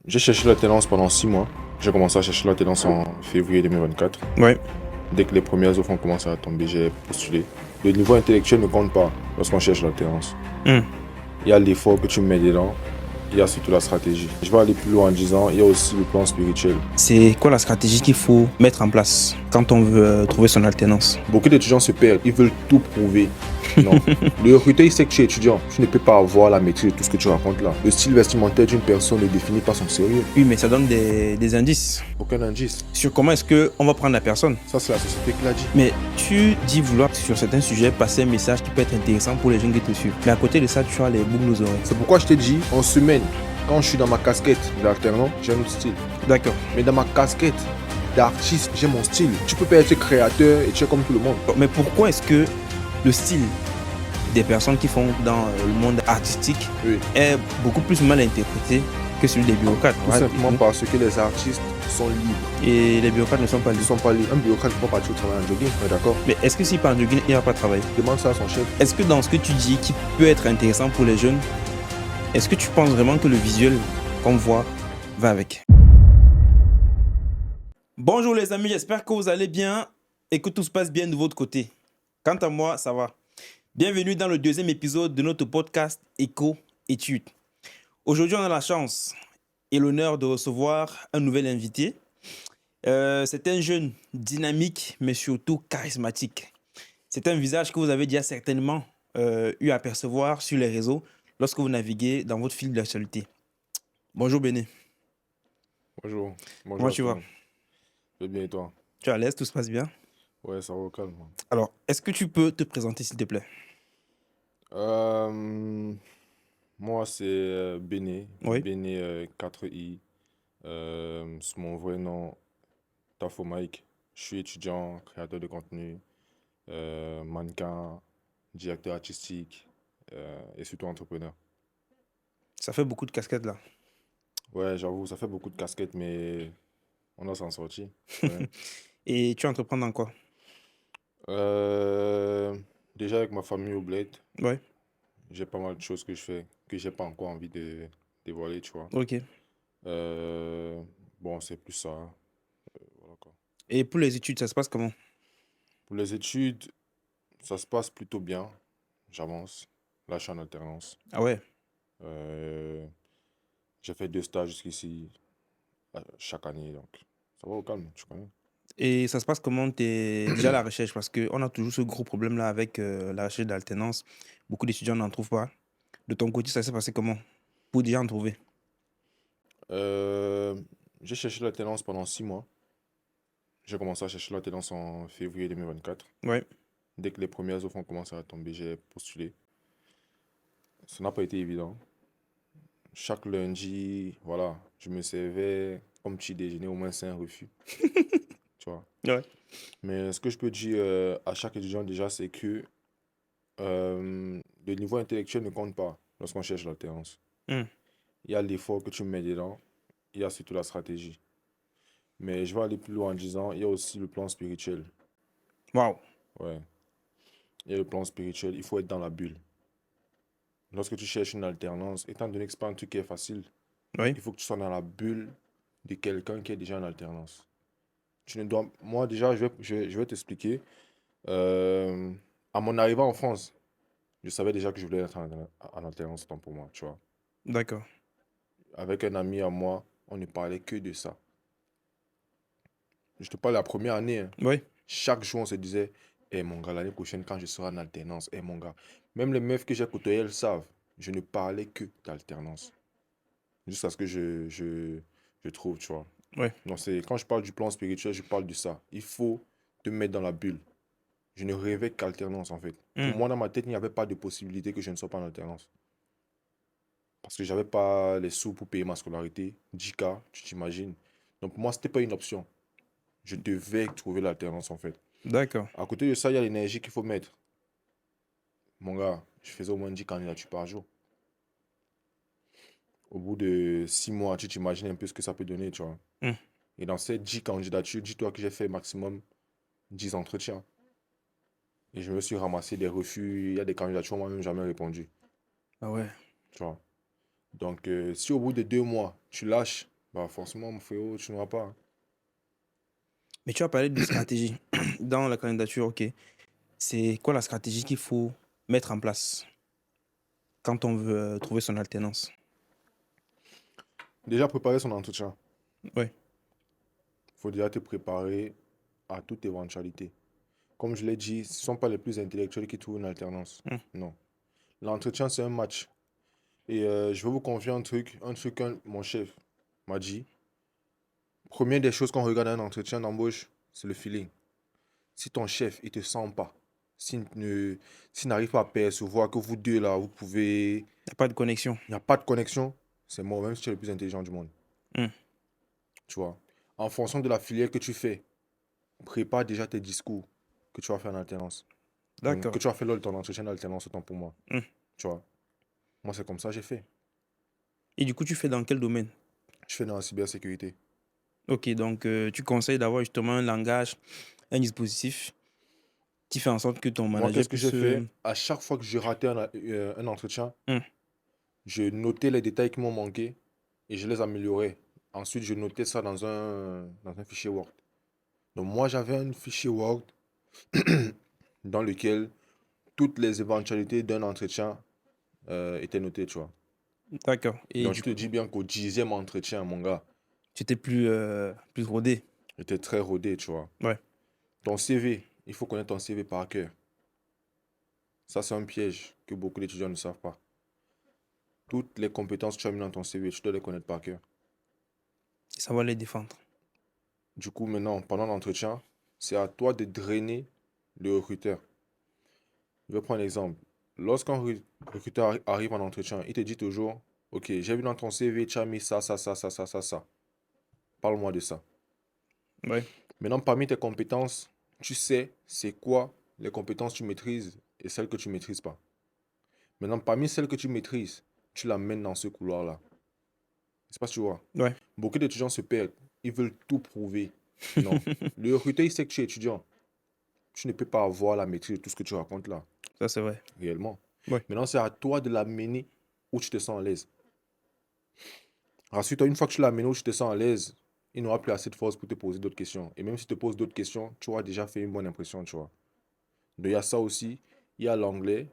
J'ai cherché l'alternance pendant 6 mois. J'ai commencé à chercher l'alternance en février 2024. Ouais. Dès que les premières offres ont commencé à tomber, j'ai postulé. Le niveau intellectuel ne compte pas lorsqu'on cherche l'alternance. Hmm. Il y a l'effort que tu mets dedans, il y a surtout la stratégie. Je vais aller plus loin en disant, il y a aussi le plan spirituel. C'est quoi la stratégie qu'il faut mettre en place quand on veut trouver son alternance? Beaucoup d'étudiants se perdent, ils veulent tout prouver. Non. Le recruteur, il sait que tu es étudiant. Tu ne peux pas avoir la maîtrise de tout ce que tu racontes là. Le style vestimentaire d'une personne ne définit pas son sérieux. Oui, mais ça donne des indices Aucun indice. sur comment est-ce qu'on va prendre la personne. Ça, c'est la société qui l'a dit. Mais tu dis vouloir, sur certains sujets, passer un message qui peut être intéressant pour les jeunes qui te suivent. Mais à côté de ça, tu as les boucles aux oreilles. C'est pourquoi je t'ai dit, en semaine, quand je suis dans ma casquette d'alternant, j'ai un autre style. D'accord. Mais dans ma casquette d'artiste, j'ai mon style. Tu peux pas être créateur et tu es comme tout le monde. Mais pourquoi est-ce que le style des personnes qui font dans le monde artistique Oui. est beaucoup plus mal interprété que celui des bureaucrates? Tout simplement parce que les artistes sont libres. Et les bureaucrates ne sont pas Ils ne libres. sont pas libres. Un bureaucrate ne peut pas partir au travail en jogging, on est d'accord? Mais est-ce que s'il part en jogging, il va pas travailler? Demande ça à son chef. Est-ce que dans ce que tu dis qui peut être intéressant pour les jeunes, est-ce que tu penses vraiment que le visuel qu'on voit va avec? Bonjour les amis, j'espère que vous allez bien et que tout se passe bien de votre côté. Quant à moi, ça va. Bienvenue dans le deuxième épisode de notre podcast Éco-Études. Aujourd'hui, on a la chance et l'honneur de recevoir un nouvel invité. C'est un jeune dynamique, mais surtout charismatique. C'est un visage que vous avez déjà certainement eu à percevoir sur les réseaux lorsque vous naviguez dans votre fil d'actualité. Bonjour Béné. Bonjour. Bonjour Comment à tu tout le vas? monde. Je vais bien et toi? Tu es à l'aise, tout se passe bien? Ouais, ça va au calme. Alors, est-ce que tu peux te présenter s'il te plaît? Euh, Moi, c'est Béné. Oui. Béné 4i. C'est mon vrai nom, Tafo Mike. Je suis étudiant, créateur de contenu, mannequin, directeur artistique et surtout entrepreneur. Ça fait beaucoup de casquettes là. Ouais, j'avoue, ça fait beaucoup de casquettes, mais on doit s'en sortir. Ouais. Et tu entreprends dans quoi? Euh, Déjà avec ma famille au bled, Oui. j'ai pas mal de choses que je fais que j'ai pas encore envie de dévoiler, tu vois. Ok. Euh, bon, c'est plus ça. Voilà quoi. Et pour les études, ça se passe comment? Pour les études, ça se passe plutôt bien. J'avance. Là, je suis en alternance. Ah ouais. Euh, j'ai fait 2 stages jusqu'ici chaque année, donc ça va au calme, tu connais. Et ça se passe comment? Tu es déjà à la recherche parce qu'on a toujours ce gros problème là avec la recherche d'alternance. Beaucoup d'étudiants n'en trouvent pas. De ton côté, ça s'est passé comment? Pour déjà en trouver. Euh, j'ai cherché l'alternance pendant 6 mois. J'ai commencé à chercher l'alternance en février 2024. Ouais. Dès que les premières offres ont commencé à tomber, j'ai postulé. Ça n'a pas été évident. Chaque lundi, voilà, je me servais comme petit déjeuner, au moins c'est un refus, tu vois. Ouais. Mais ce que je peux dire à chaque étudiant déjà, c'est que le niveau intellectuel ne compte pas lorsqu'on cherche l'alternance. Hmm. Il y a l'effort que tu mets dedans, il y a surtout la stratégie. Mais je vais aller plus loin en disant, il y a aussi le plan spirituel. Waouh. Ouais, il y a le plan spirituel, il faut être dans la bulle. Lorsque tu cherches une alternance, étant donné que ce n'est pas un truc qui est facile, Oui. il faut que tu sois dans la bulle de quelqu'un qui est déjà en alternance. Tu ne dois... Moi, déjà, je vais t'expliquer. Euh, à mon arrivée en France, je savais déjà que je voulais être en alternance tant pour moi, tu vois. D'accord. Avec un ami à moi, on ne parlait que de ça. Je te parle de la première année, hein. Oui. Chaque jour, on se disait, eh mon gars, l'année prochaine, quand je serai en alternance, eh mon gars. Même les meufs que j'ai côtoyées, elles savent. Je ne parlais que d'alternance. Jusqu'à ce que je trouve, tu vois. Oui. Donc, quand je parle du plan spirituel, je parle de ça. Il faut te mettre dans la bulle. Je ne rêvais qu'alternance, en fait. Pour Hmm. moi, dans ma tête, il n'y avait pas de possibilité que je ne sois pas en alternance. Parce que j'avais pas les sous pour payer ma scolarité. 10K, tu t'imagines. Donc, pour moi, ce n'était pas une option. Je devais trouver l'alternance, en fait. D'accord. À côté de ça, il y a l'énergie qu'il faut mettre. Mon gars, je faisais au moins 10 candidatures par jour. Au bout de 6 mois, tu t'imagines un peu ce que ça peut donner, tu vois. Hmm. Et dans ces 10 candidatures, dis-toi que j'ai fait maximum 10 entretiens. Et je me suis ramassé des refus. Il y a des candidatures, moi-même, jamais répondu. Ah ouais. Tu vois. Donc, si au bout de 2 mois, tu lâches Bah, forcément, mon frérot, tu n'auras pas, hein. Mais tu as parlé de stratégie dans la candidature, ok. C'est quoi la stratégie qu'il faut mettre en place quand on veut trouver son alternance? Déjà, préparer son entretien. Ouais. Il faut déjà te préparer à toute éventualité. Comme je l'ai dit, ce ne sont pas les plus intellectuels qui trouvent une alternance. Hmm. Non. L'entretien, c'est un match. Et je vais vous confier un truc que mon chef m'a dit. Première des choses qu'on regarde à un entretien d'embauche, c'est le feeling. Si ton chef, il te sent pas, s'il n'arrive pas à percevoir que vous deux là, vous pouvez, Il n'y a pas de connexion. il n'y a pas de connexion, c'est mort, même si tu es le plus intelligent du monde. Hmm. Tu vois. En fonction de la filière que tu fais, prépare déjà tes discours que tu vas faire en alternance. Donc, que D'accord. tu vas faire lors de ton entretien d'alternance, autant pour moi. Hmm. Tu vois. Moi, c'est comme ça que j'ai fait. Et du coup, tu fais dans quel domaine? Je fais dans la cybersécurité. Ok, donc tu conseilles d'avoir justement un langage, un dispositif qui fait en sorte que ton Moi, manager qu'est-ce que j'ai puisse... fait? À chaque fois que je ratais un entretien, Hmm. je notais les détails qui m'ont manqué et je les améliorais. Ensuite, je notais ça dans un fichier Word. Donc, moi, j'avais un fichier Word dans lequel toutes les éventualités d'un entretien étaient notées, tu vois. D'accord. Et Donc, du je te coup, dis bien qu'au 10e entretien, mon gars, tu étais plus rodé. j'étais très rodé, tu vois. Ouais. Ton CV, il faut connaître ton CV par cœur. Ça, c'est un piège que beaucoup d'étudiants ne savent pas. Toutes les compétences que tu as mis dans ton CV, tu dois les connaître par cœur. Et ça va les défendre. Du coup, maintenant, pendant l'entretien, c'est à toi de drainer le recruteur. Je vais prendre un exemple. Lorsqu'un recruteur arrive en entretien, il te dit toujours, OK, j'ai vu dans ton CV, tu as mis ça, ça, ça, ça, ça, ça, ça. Parle-moi de ça. Ouais. Maintenant, parmi tes compétences, tu sais c'est quoi les compétences que tu maîtrises et celles que tu ne maîtrises pas. Maintenant, parmi celles que tu maîtrises, tu l'amènes dans ce couloir-là. C'est pas si tu vois. Ouais. Beaucoup d'étudiants se perdent. Ils veulent tout prouver. Non. Le recruteur, il sait que tu es étudiant. Tu ne peux pas avoir la maîtrise de tout ce que tu racontes là, Ça, c'est vrai. réellement. Ouais. Maintenant, c'est à toi de l'amener où tu te sens à l'aise. Rassure-toi, une fois que tu l'as amené où tu te sens à l'aise, il n'aura plus assez de force pour te poser d'autres questions. Et même si tu te poses d'autres questions, tu auras déjà fait une bonne impression, tu vois. Donc, il y a ça aussi. Il y a l'anglais.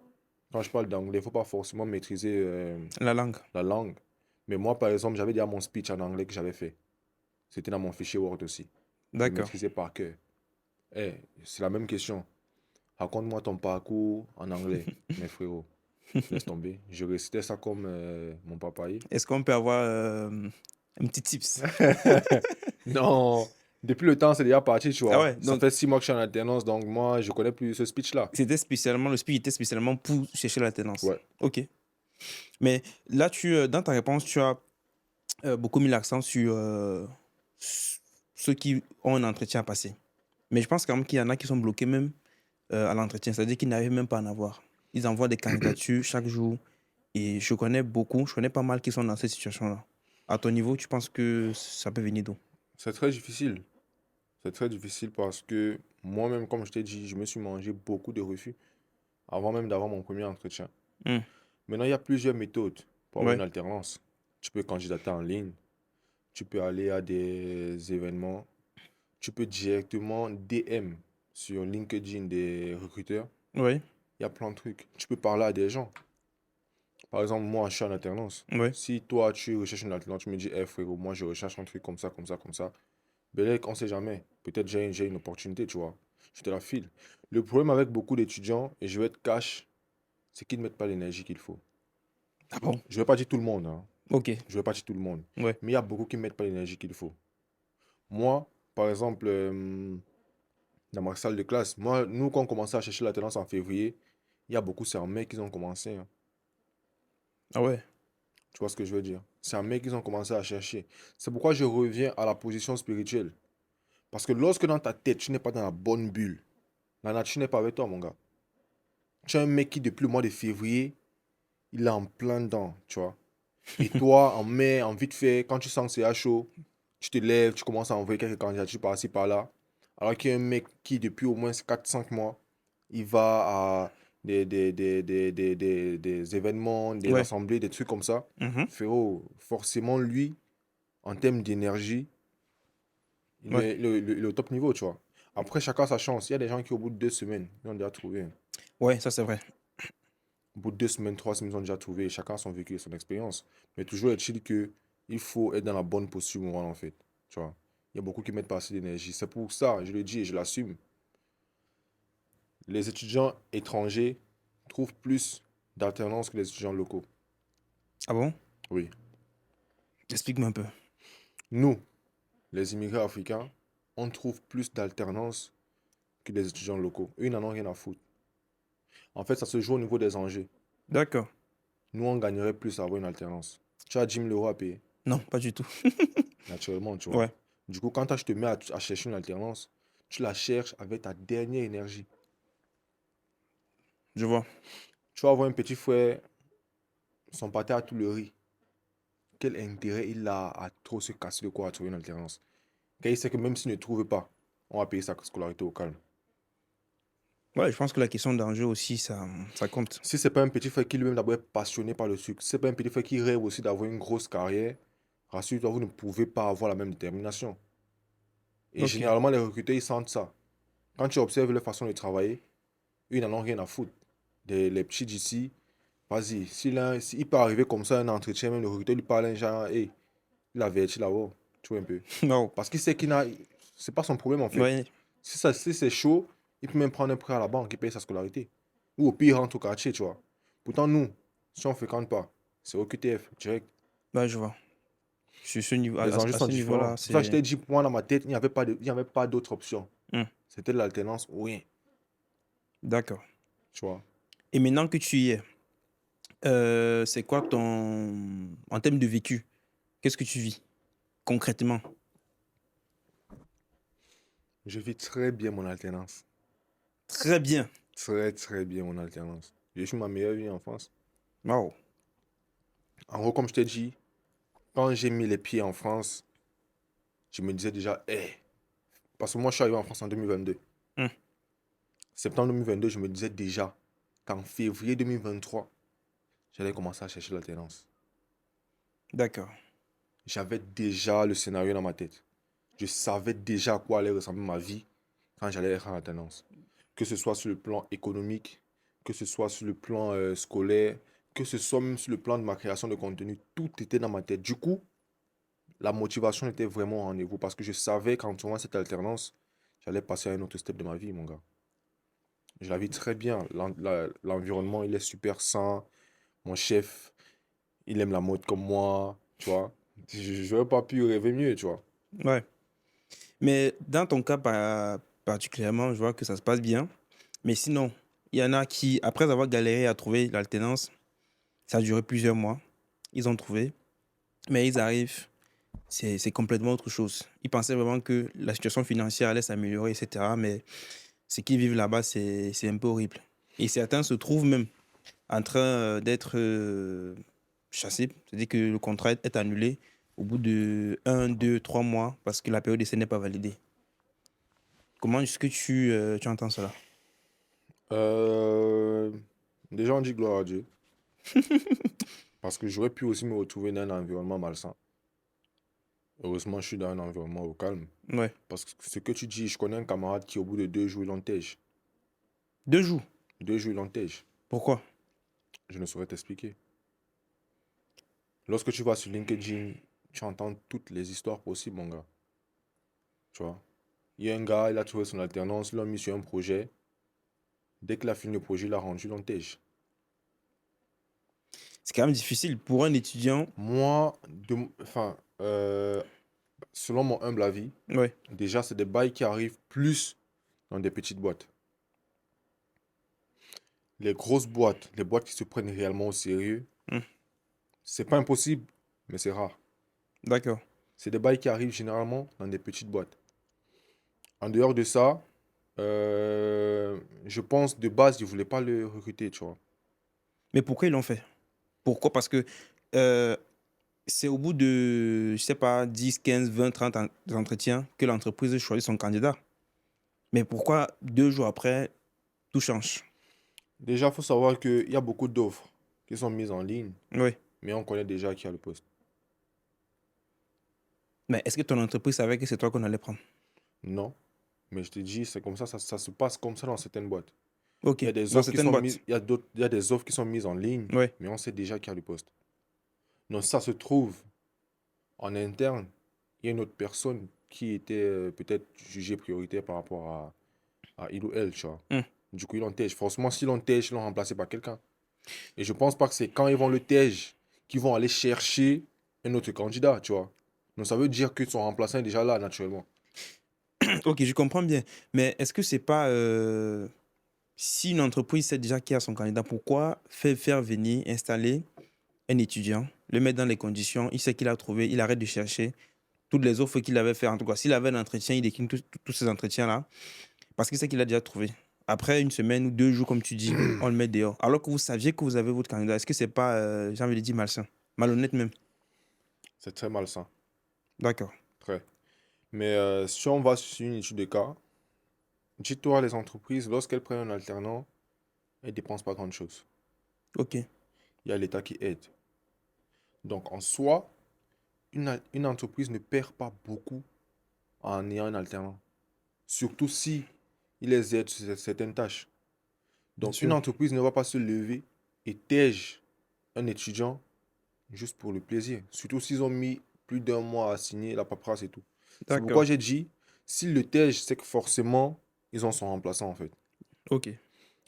Quand je parle d'anglais, il ne faut pas forcément maîtriser La langue. la langue. Mais moi, par exemple, j'avais déjà mon speech en anglais que j'avais fait. C'était dans mon fichier Word aussi. Je le D'accord. maîtrisais par cœur. Eh, c'est la même question. Raconte-moi ton parcours en anglais, mes frérots. Laisse tomber. Je récitais ça comme mon papaye. Est-ce qu'on peut avoir un petit tips? Non, depuis le temps, c'est déjà parti, tu Ah vois. ouais, Ça donc fait 6 mois que je suis en alternance, donc moi, je connais plus ce speech-là. c'était spécialement, le speech était spécialement pour chercher l'alternance. Ouais. Ok. Mais là, dans ta réponse, tu as beaucoup mis l'accent sur ceux qui ont un entretien à passer. Mais je pense quand même qu'il y en a qui sont bloqués même à l'entretien, c'est-à-dire qu'ils n'arrivent même pas à en avoir. Ils envoient des candidatures chaque jour et je connais pas mal qui sont dans cette situation-là. À ton niveau, tu penses que ça peut venir d'où? C'est très difficile. C'est très difficile parce que moi-même, comme je t'ai dit, je me suis mangé beaucoup de refus avant même d'avoir mon premier entretien. Hmm. Maintenant, il y a plusieurs méthodes pour avoir une Ouais, alternance. Tu peux candidater en ligne, tu peux aller à des événements, tu peux directement DM sur LinkedIn des recruteurs. ouais, Il y a plein de trucs. Tu peux parler à des gens. Par exemple, moi, je suis en alternance. ouais. Si toi, tu recherches une alternance, tu me dis, eh frérot, moi, je recherche un truc comme ça, comme ça, comme ça. Ben là, on sait jamais. Peut-être j'ai une opportunité, tu vois. Je te la file. Le problème avec beaucoup d'étudiants, et je vais être cash, c'est qu'ils ne mettent pas l'énergie qu'il faut. Ah bon? Je ne vais pas dire tout le monde, hein. Ok, Je ne vais pas dire tout le monde. ouais, Mais il y a beaucoup qui ne mettent pas l'énergie qu'il faut. Moi, par exemple, dans ma salle de classe, moi, nous, quand on commençait à chercher l'alternance en février, il y a beaucoup, c'est en mai qu'ils ont commencé, hein. ah ouais, Tu vois ce que je veux dire? C'est un mec qu'ils ont commencé à chercher. C'est pourquoi je reviens à la position spirituelle. Parce que lorsque dans ta tête, tu n'es pas dans la bonne bulle, la nature n'est pas avec toi, mon gars. Tu es un mec qui, depuis le mois de février, il est en plein dedans, tu vois. Et toi, en mai, en vite fait, quand tu sens que c'est à chaud, tu te lèves, tu commences à envoyer quelques candidatures par-ci, par-là. Alors qu'il y a un mec qui, depuis au moins 4 5 mois, il va à des événements, des ouais. assemblées, des trucs comme ça. Mhm. Frérot, forcément, lui, en termes d'énergie, Ouais. il est au top niveau, tu vois. Après, chacun sa chance. Il y a des gens qui, au bout de 2 semaines, ils ont déjà trouvé. Ouais, ça c'est vrai. Au bout de 2 semaines, 3 semaines, ils ont déjà trouvé. Chacun son vécu et son expérience. Mais toujours est-il que il faut être dans la bonne posture morale, en fait. Tu vois. Il y a beaucoup qui mettent pas assez d'énergie. C'est pour ça, je le dis et je l'assume. Les étudiants étrangers trouvent plus d'alternance que les étudiants locaux. Ah bon? Oui. Explique-moi un peu. Nous, les immigrés africains, on trouve plus d'alternance que les étudiants locaux. Eux, ils n'en ont rien à foutre. En fait, ça se joue au niveau des enjeux. D'accord. Nous, on gagnerait plus à avoir une alternance. Tu as 10 000 euros à payer, Non, pas du tout. naturellement, tu vois. Ouais, Du coup, quand je te mets à chercher une alternance, tu la cherches avec ta dernière énergie. je vois. Tu vas avoir un petit frère, son pâté à tout le riz. Quel intérêt il a à trop se casser le corps à trouver une alternance? Car il sait que même s'il ne trouve pas, on va payer sa scolarité au calme. Ouais, je pense que la question d'enjeu aussi, ça compte. Si c'est pas un petit frère qui lui-même d'abord est passionné par le sucre, si c'est pas un petit frère qui rêve aussi d'avoir une grosse carrière, rassure-toi, vous ne pouvez pas avoir la même détermination. Et Ok. généralement, les recruteurs, ils sentent ça. Quand tu observes leur façon de travailler, eux, ils n'en ont rien à foutre. Les petits d'ici, vas-y, s'il peut arriver comme ça, un entretien, même le recruteur lui parle un genre, hey, il avertit là-haut, tu vois un peu. Non. Parce qu'il sait qu'il n'a. C'est pas son problème en fait. Ouais, Si c'est chaud, il peut même prendre un prêt à la banque et payer sa scolarité. Ou au pire, il rentre au quartier, tu vois. Pourtant, nous, si on ne fréquente pas, c'est au QTF, direct. ouais, je vois. Sur ce niveau, Les enjeux à sont ce niveau-là, différents. C'est pour ça que je c'est. t'ai dit, pour moi, dans ma tête, il n'y avait pas d'autre option. Hmm, C'était de l'alternance ou rien, d'accord. tu vois. Et maintenant que tu y es, c'est quoi ton. En termes de vécu, qu'est-ce que tu vis concrètement? Je vis très bien mon alternance. Très bien. Très, très bien mon alternance. J'ai eu ma meilleure vie en France. Waouh. En gros, comme je t'ai dit, quand j'ai mis les pieds en France, je me disais déjà, parce que moi, je suis arrivé en France en 2022. Hmm, Septembre 2022, je me disais déjà qu'en février 2023, j'allais commencer à chercher l'alternance. d'accord. J'avais déjà le scénario dans ma tête. Je savais déjà à quoi allait ressembler ma vie quand j'allais être en alternance. Que ce soit sur le plan économique, que ce soit sur le plan scolaire, que ce soit même sur le plan de ma création de contenu, tout était dans ma tête. Du coup, la motivation était vraiment au rendez-vous parce que je savais qu'en trouvant cette alternance, j'allais passer à un autre step de ma vie, mon gars. Je la vis très bien. L'environnement, il est super sain. Mon chef, il aime la mode comme moi, tu vois. Je n'aurais pas pu rêver mieux, tu vois. Ouais. Mais dans ton cas particulièrement, je vois que ça se passe bien. Mais sinon, il y en a qui, après avoir galéré à trouver l'alternance, ça a duré plusieurs mois. Ils ont trouvé, mais ils arrivent, c'est complètement autre chose. Ils pensaient vraiment que la situation financière allait s'améliorer, etc. Mais ce qu'ils vivent là-bas, c'est un peu horrible. Et certains se trouvent même en train d'être chassés. C'est-à-dire que le contrat est annulé au bout de 1, 2, 3 mois parce que la période d'essai n'est pas validée. Comment est-ce que tu entends cela? Euh, Déjà, on dit gloire à Dieu. Parce que j'aurais pu aussi me retrouver dans un environnement malsain. Heureusement, je suis dans un environnement au calme. Ouais. Parce que ce que tu dis, je connais un camarade qui, au bout de 2 jours, il l'entège. 2 jours. 2 jours, il l'entège. Pourquoi? Je ne saurais t'expliquer. Lorsque tu vas sur LinkedIn, tu entends toutes les histoires possibles, mon gars. Tu vois. Il y a un gars, il a trouvé son alternance, il l'a mis sur un projet. Dès qu'il a fini le projet, il a rendu l'entège. C'est quand même difficile pour un étudiant. Moi, enfin, selon mon humble avis, Ouais. déjà, c'est des bails qui arrivent plus dans des petites boîtes. Les grosses boîtes, les boîtes qui se prennent réellement au sérieux, Hmm, c'est pas impossible, mais c'est rare. d'accord. C'est des bails qui arrivent généralement dans des petites boîtes. En dehors de ça, je pense de base, ils ne voulaient pas le recruter, tu vois. Mais pourquoi ils l'ont fait? Pourquoi? Parce que euh, c'est au bout de, je sais pas, 10, 15, 20, 30 entretiens que l'entreprise choisit son candidat. Mais pourquoi 2 jours après, tout change? Déjà, il faut savoir qu'il y a beaucoup d'offres qui sont mises en ligne, Oui. mais on connaît déjà qui a le poste. Mais est-ce que ton entreprise savait que c'est toi qu'on allait prendre? Non. Mais je te dis, c'est comme ça se passe comme ça dans certaines boîtes. Ok, Il y a des dans offres qui certaines sont mises, boîtes. il y a des offres qui sont mises en ligne, Ouais, mais on sait déjà qu'il y a le poste. Donc, ça se trouve en interne, il y a une autre personne qui était peut-être jugée prioritaire par rapport à il ou elle, tu vois. hmm, Du coup, ils l'ont tège. Forcément, si l'on tège, ils l'ont remplacé par quelqu'un. Et je pense pas que c'est quand ils vont le tège qu'ils vont aller chercher un autre candidat, tu vois. Donc, ça veut dire que son remplaçant est déjà là, naturellement. ok, je comprends bien. Mais est-ce que c'est pas... si une entreprise sait déjà qui a son candidat, pourquoi faire venir, installer un étudiant, le mettre dans les conditions, il sait qu'il a trouvé, il arrête de chercher toutes les offres qu'il avait fait. En tout cas, s'il avait un entretien, il décline tous ces entretiens-là parce qu'il sait qu'il a déjà trouvé. Après une semaine ou 2 jours, comme tu dis, on le met dehors. Alors que vous saviez que vous avez votre candidat. Est-ce que c'est pas, j'ai envie de dire, malsain? Malhonnête même. C'est très malsain. D'accord. Très. Mais si on va sur une étude de cas, dis-toi, les entreprises, lorsqu'elles prennent un alternant, elles ne dépensent pas grand-chose. Ok. Il y a l'État qui aide. Donc, en soi, une entreprise ne perd pas beaucoup en ayant un alternant. Surtout si il les aide sur certaines tâches. Bien Donc, une sûr. entreprise ne va pas se lever et tège un étudiant juste pour le plaisir. Surtout s'ils ont mis plus d'un mois à signer la paperasse et tout. C'est D'accord. pourquoi j'ai dit, s'ils le tègent, c'est que forcément, ils ont son remplaçant en fait. Ok.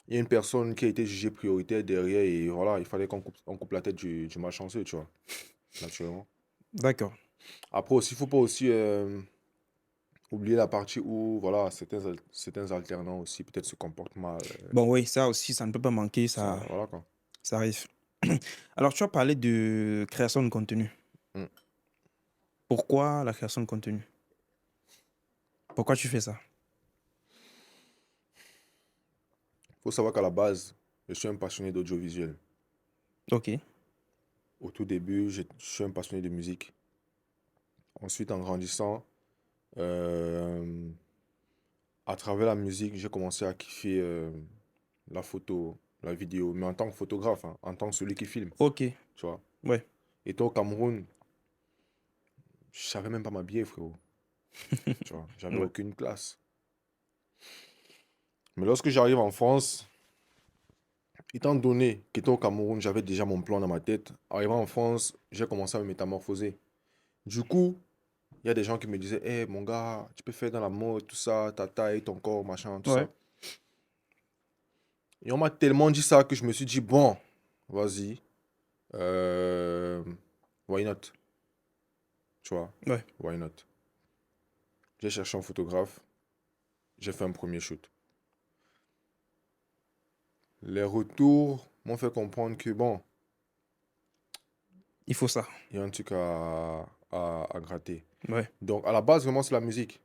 Il y a une personne qui a été jugée prioritaire derrière et voilà, il fallait on coupe la tête du malchanceux, tu vois, naturellement. D'accord. Après aussi, il faut pas aussi oublier la partie où, voilà, certains alternants aussi peut-être se comportent mal. Bon, oui, ça aussi, ça ne peut pas manquer. Ça, voilà quoi. Ça arrive. Alors, tu as parlé de création de contenu. Mm. Pourquoi la création de contenu? Pourquoi tu fais ça? Faut savoir qu'à la base, je suis un passionné d'audiovisuel. Ok. Au tout début, je suis un passionné de musique. Ensuite, en grandissant, euh, à travers la musique, j'ai commencé à kiffer la photo, la vidéo, mais en tant que photographe, hein, en tant que celui qui filme, Ok. tu vois. Ouais. Et toi, au Cameroun, je savais même pas m'habiller, frérot. Tu vois, j'avais Ouais. aucune classe. Mais lorsque j'arrive en France, étant donné qu'étant au Cameroun, j'avais déjà mon plan dans ma tête, arrivant en France, j'ai commencé à me métamorphoser. Du coup, il y a des gens qui me disaient, hé mon gars, tu peux faire dans la mode, tout ça, ta taille, ton corps, machin, tout Ouais. ça. Et on m'a tellement dit ça que je me suis dit, bon, vas-y, euh, why not? Tu vois, Ouais. why not? J'ai cherché un photographe, j'ai fait un premier shoot. Les retours m'ont fait comprendre que, bon, Il faut ça. il y a un truc à gratter. Ouais. Donc, à la base, vraiment, c'est la musique.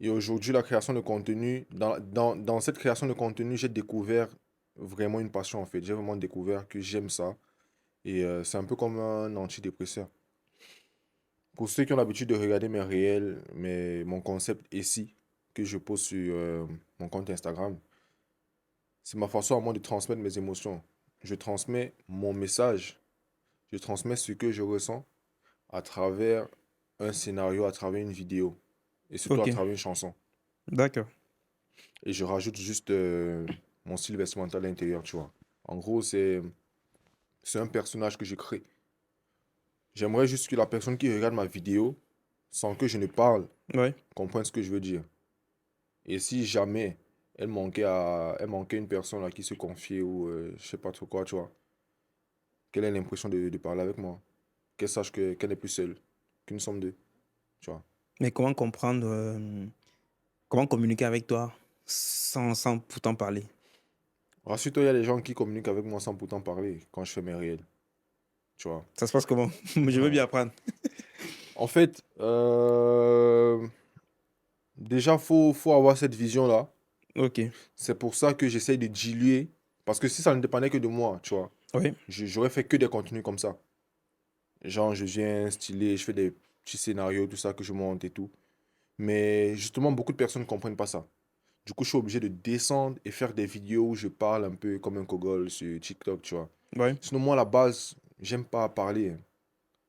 Et aujourd'hui, la création de contenu, dans cette création de contenu, j'ai découvert vraiment une passion, en fait. J'ai vraiment découvert que j'aime ça. Et c'est un peu comme un antidépresseur. Pour ceux qui ont l'habitude de regarder mes réels, mon concept ici, que je pose sur mon compte Instagram, c'est ma façon à moi de transmettre mes émotions. Je transmets mon message, je transmets ce que je ressens à travers un scénario, à travers une vidéo et surtout à Ok. travers une chanson. D'accord. Et je rajoute juste mon style vestimentaire à l'intérieur, tu vois. En gros, c'est un personnage que je crée. J'aimerais juste que la personne qui regarde ma vidéo, sans que je ne parle, Ouais. comprenne ce que je veux dire. Et si jamais elle manquait une personne à qui se confier ou je sais pas trop quoi, tu vois, qu'elle ait l'impression de parler avec moi, qu'elle sache qu'elle n'est plus seule, que nous sommes deux, tu vois. Mais comment comprendre, comment communiquer avec toi sans pourtant parler? Rassure-toi, il y a des gens qui communiquent avec moi sans pourtant parler quand je fais mes réels, tu vois. Ça se passe comment? Je veux bien apprendre. En fait, déjà, faut avoir cette vision-là. Ok. C'est pour ça que j'essaye de diluer. Parce que si ça ne dépendait que de moi, tu vois, Oui. j'aurais fait que des contenus comme ça. Genre, je viens stylé, je fais des petits scénarios, tout ça que je monte et tout. Mais justement, beaucoup de personnes ne comprennent pas ça. Du coup, je suis obligé de descendre et faire des vidéos où je parle un peu comme un cogol sur TikTok, tu vois. Ouais. Sinon, moi, à la base, j'aime pas parler, hein.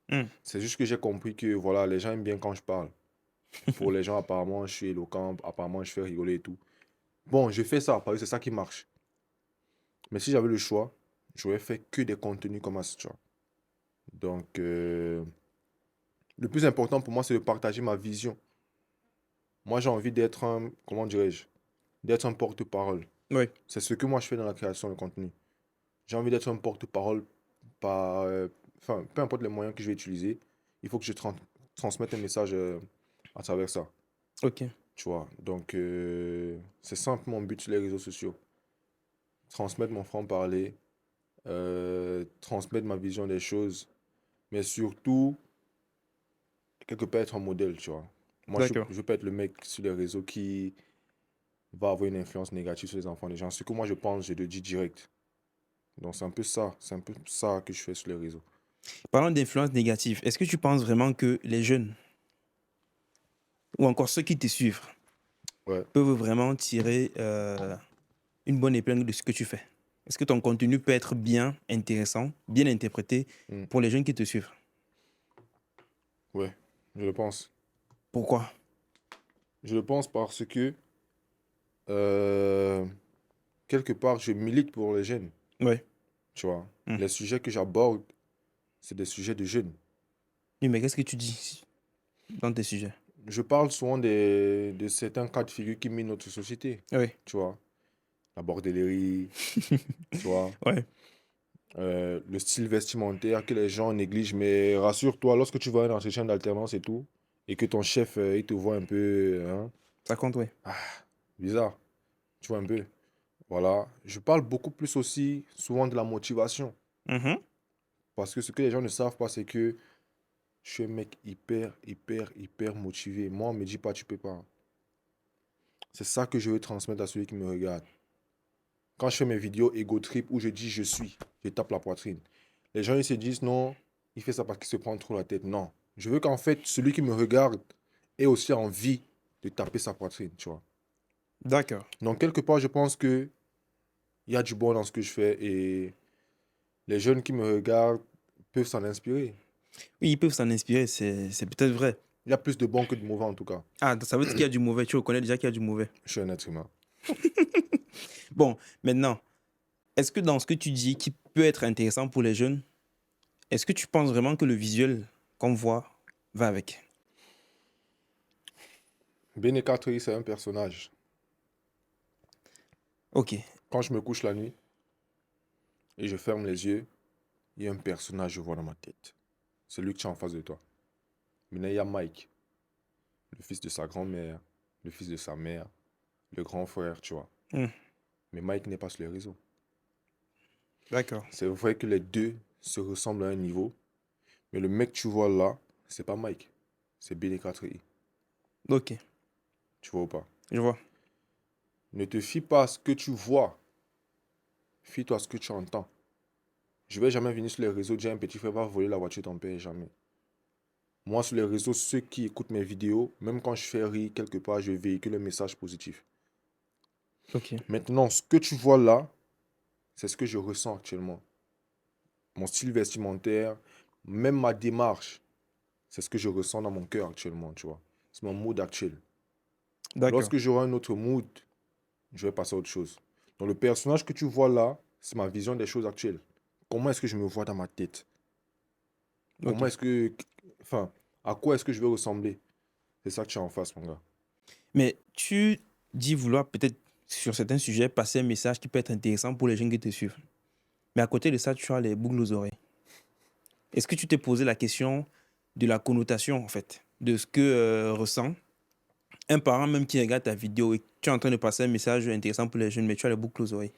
Hmm. C'est juste que j'ai compris que voilà, les gens aiment bien quand je parle. Pour les gens, apparemment, je suis éloquent, apparemment, je fais rigoler et tout. Bon, je fais ça parce que c'est ça qui marche. Mais si j'avais le choix, j'aurais fait que des contenus comme ça, tu vois. Donc, le plus important pour moi, c'est de partager ma vision. Moi, j'ai envie d'être un, comment dirais-je, d'être un porte-parole. Oui, C'est ce que moi je fais dans la création de contenu. J'ai envie d'être un porte-parole par, enfin, peu importe les moyens que je vais utiliser, il faut que je transmette un message à travers ça, ok. tu vois. Donc, c'est simple mon but sur les réseaux sociaux. Transmettre mon franc-parler, transmettre ma vision des choses, mais surtout, quelque part être un modèle, tu vois. Moi, D'accord. je veux pas être le mec sur les réseaux qui va avoir une influence négative sur les enfants des gens. Ce que moi je pense, je le dis direct. Donc c'est un peu ça que je fais sur les réseaux. Parlant d'influence négative, est-ce que tu penses vraiment que les jeunes, ou encore ceux qui te suivent, Ouais. peuvent vraiment tirer une bonne épingle de ce que tu fais? Est-ce que ton contenu peut être bien intéressant, bien interprété Mm. pour les jeunes qui te suivent? Ouais, je le pense. Pourquoi? Je le pense parce que, euh, quelque part, je milite pour les jeunes, Oui. tu vois. Hmm. Les sujets que j'aborde, c'est des sujets de jeunes. Oui, mais qu'est-ce que tu dis dans tes sujets? Je parle souvent de certains cas de figure qui minent notre société, Oui. tu vois. La bordellerie, tu vois. Ouais. Le style vestimentaire que les gens négligent. Mais rassure-toi, lorsque tu vas à un entretien d'alternance et tout, et que ton chef, il te voit un peu, hein, Ça compte, oui. bizarre, tu vois un peu. Voilà. Je parle beaucoup plus aussi souvent de la motivation. Mhm. Parce que ce que les gens ne savent pas, c'est que je suis un mec hyper motivé. Moi, on me dit pas, tu peux pas. C'est ça que je veux transmettre à celui qui me regarde. Quand je fais mes vidéos ego trip où je dis je suis, je tape la poitrine. Les gens, ils se disent non, il fait ça parce qu'il se prend trop la tête. Non. Je veux qu'en fait, celui qui me regarde ait aussi envie de taper sa poitrine, tu vois. D'accord. Donc, quelque part, je pense que il y a du bon dans ce que je fais et les jeunes qui me regardent peuvent s'en inspirer. Oui, ils peuvent s'en inspirer, c'est peut-être vrai. Il y a plus de bon que de mauvais en tout cas. Ah, ça veut dire qu'il y a du mauvais. Tu reconnais déjà qu'il y a du mauvais. Je suis un être humain. Bon, maintenant, est-ce que dans ce que tu dis qui peut être intéressant pour les jeunes, est-ce que tu penses vraiment que le visuel qu'on voit va avec? Bene 4 c'est un personnage. Ok, Quand je me couche la nuit et je ferme les yeux, il y a un personnage que je vois dans ma tête. C'est lui que tu as en face de toi. Maintenant, il y a Mike, le fils de sa grand-mère, le fils de sa mère, le grand frère, tu vois. hmm, Mais Mike n'est pas sur les réseaux. d'accord. C'est vrai que les deux se ressemblent à un niveau, mais le mec que tu vois là, c'est pas Mike, c'est Bene 4i. Ok, Tu vois ou pas? je vois. Ne te fie pas à ce que tu vois, fie-toi à ce que tu entends. Je vais jamais venir sur les réseaux dire un petit frère va voler la voiture de ton père, jamais. Moi, sur les réseaux, ceux qui écoutent mes vidéos, même quand je fais rire quelque part, je véhicule un message positif. Ok, Maintenant, ce que tu vois là, c'est ce que je ressens actuellement. Mon style vestimentaire, même ma démarche, c'est ce que je ressens dans mon cœur actuellement, tu vois. C'est mon mood actuel. d'accord. Lorsque j'aurai un autre mood, je vais passer à autre chose. Donc le personnage que tu vois là, c'est ma vision des choses actuelles. Comment est-ce que je me vois dans ma tête? Ok. Comment est-ce que... Enfin, à quoi est-ce que je vais ressembler? C'est ça que tu as en face, mon gars. Mais tu dis vouloir peut-être sur certains sujets passer un message qui peut être intéressant pour les jeunes qui te suivent. Mais à côté de ça, tu as les boucles aux oreilles. Est-ce que tu t'es posé la question de la connotation, en fait, de ce que ressent un parent même qui regarde ta vidéo et que tu es en train de passer un message intéressant pour les jeunes, mais tu as les boucles aux oreilles?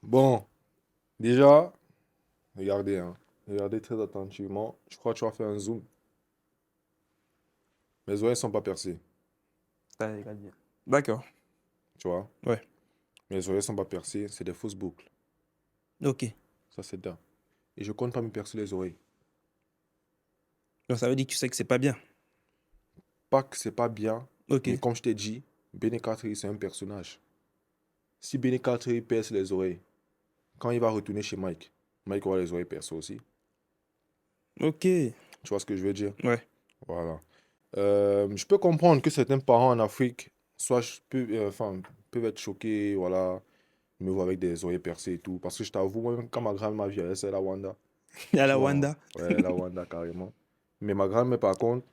Bon, déjà, regardez, hein. Regardez très attentivement. Je crois que tu vas faire un zoom. Mes oreilles ne sont pas percées, Ça, regarde bien. D'accord. tu vois. Ouais. Mes oreilles ne sont pas percées, c'est des fausses boucles. Ok. Ça, c'est dingue. Et je compte pas me percer les oreilles. Donc ça veut dire que tu sais que c'est pas bien. Pas que c'est pas bien, Ok. mais comme je t'ai dit, Bene 4i, c'est un personnage. Si Bene 4i perce les oreilles, quand il va retourner chez Mike, Mike aura les oreilles percées aussi. Ok. Tu vois ce que je veux dire? Ouais. Voilà. Je peux comprendre que certains parents en Afrique peuvent être choqués, voilà, me voir avec des oreilles percées et tout. Parce que je t'avoue, moi, quand ma grand-mère vient, c'est la Wanda. À la Tu vois, Wanda. ouais, la Wanda carrément. Mais ma grand-mère, par contre,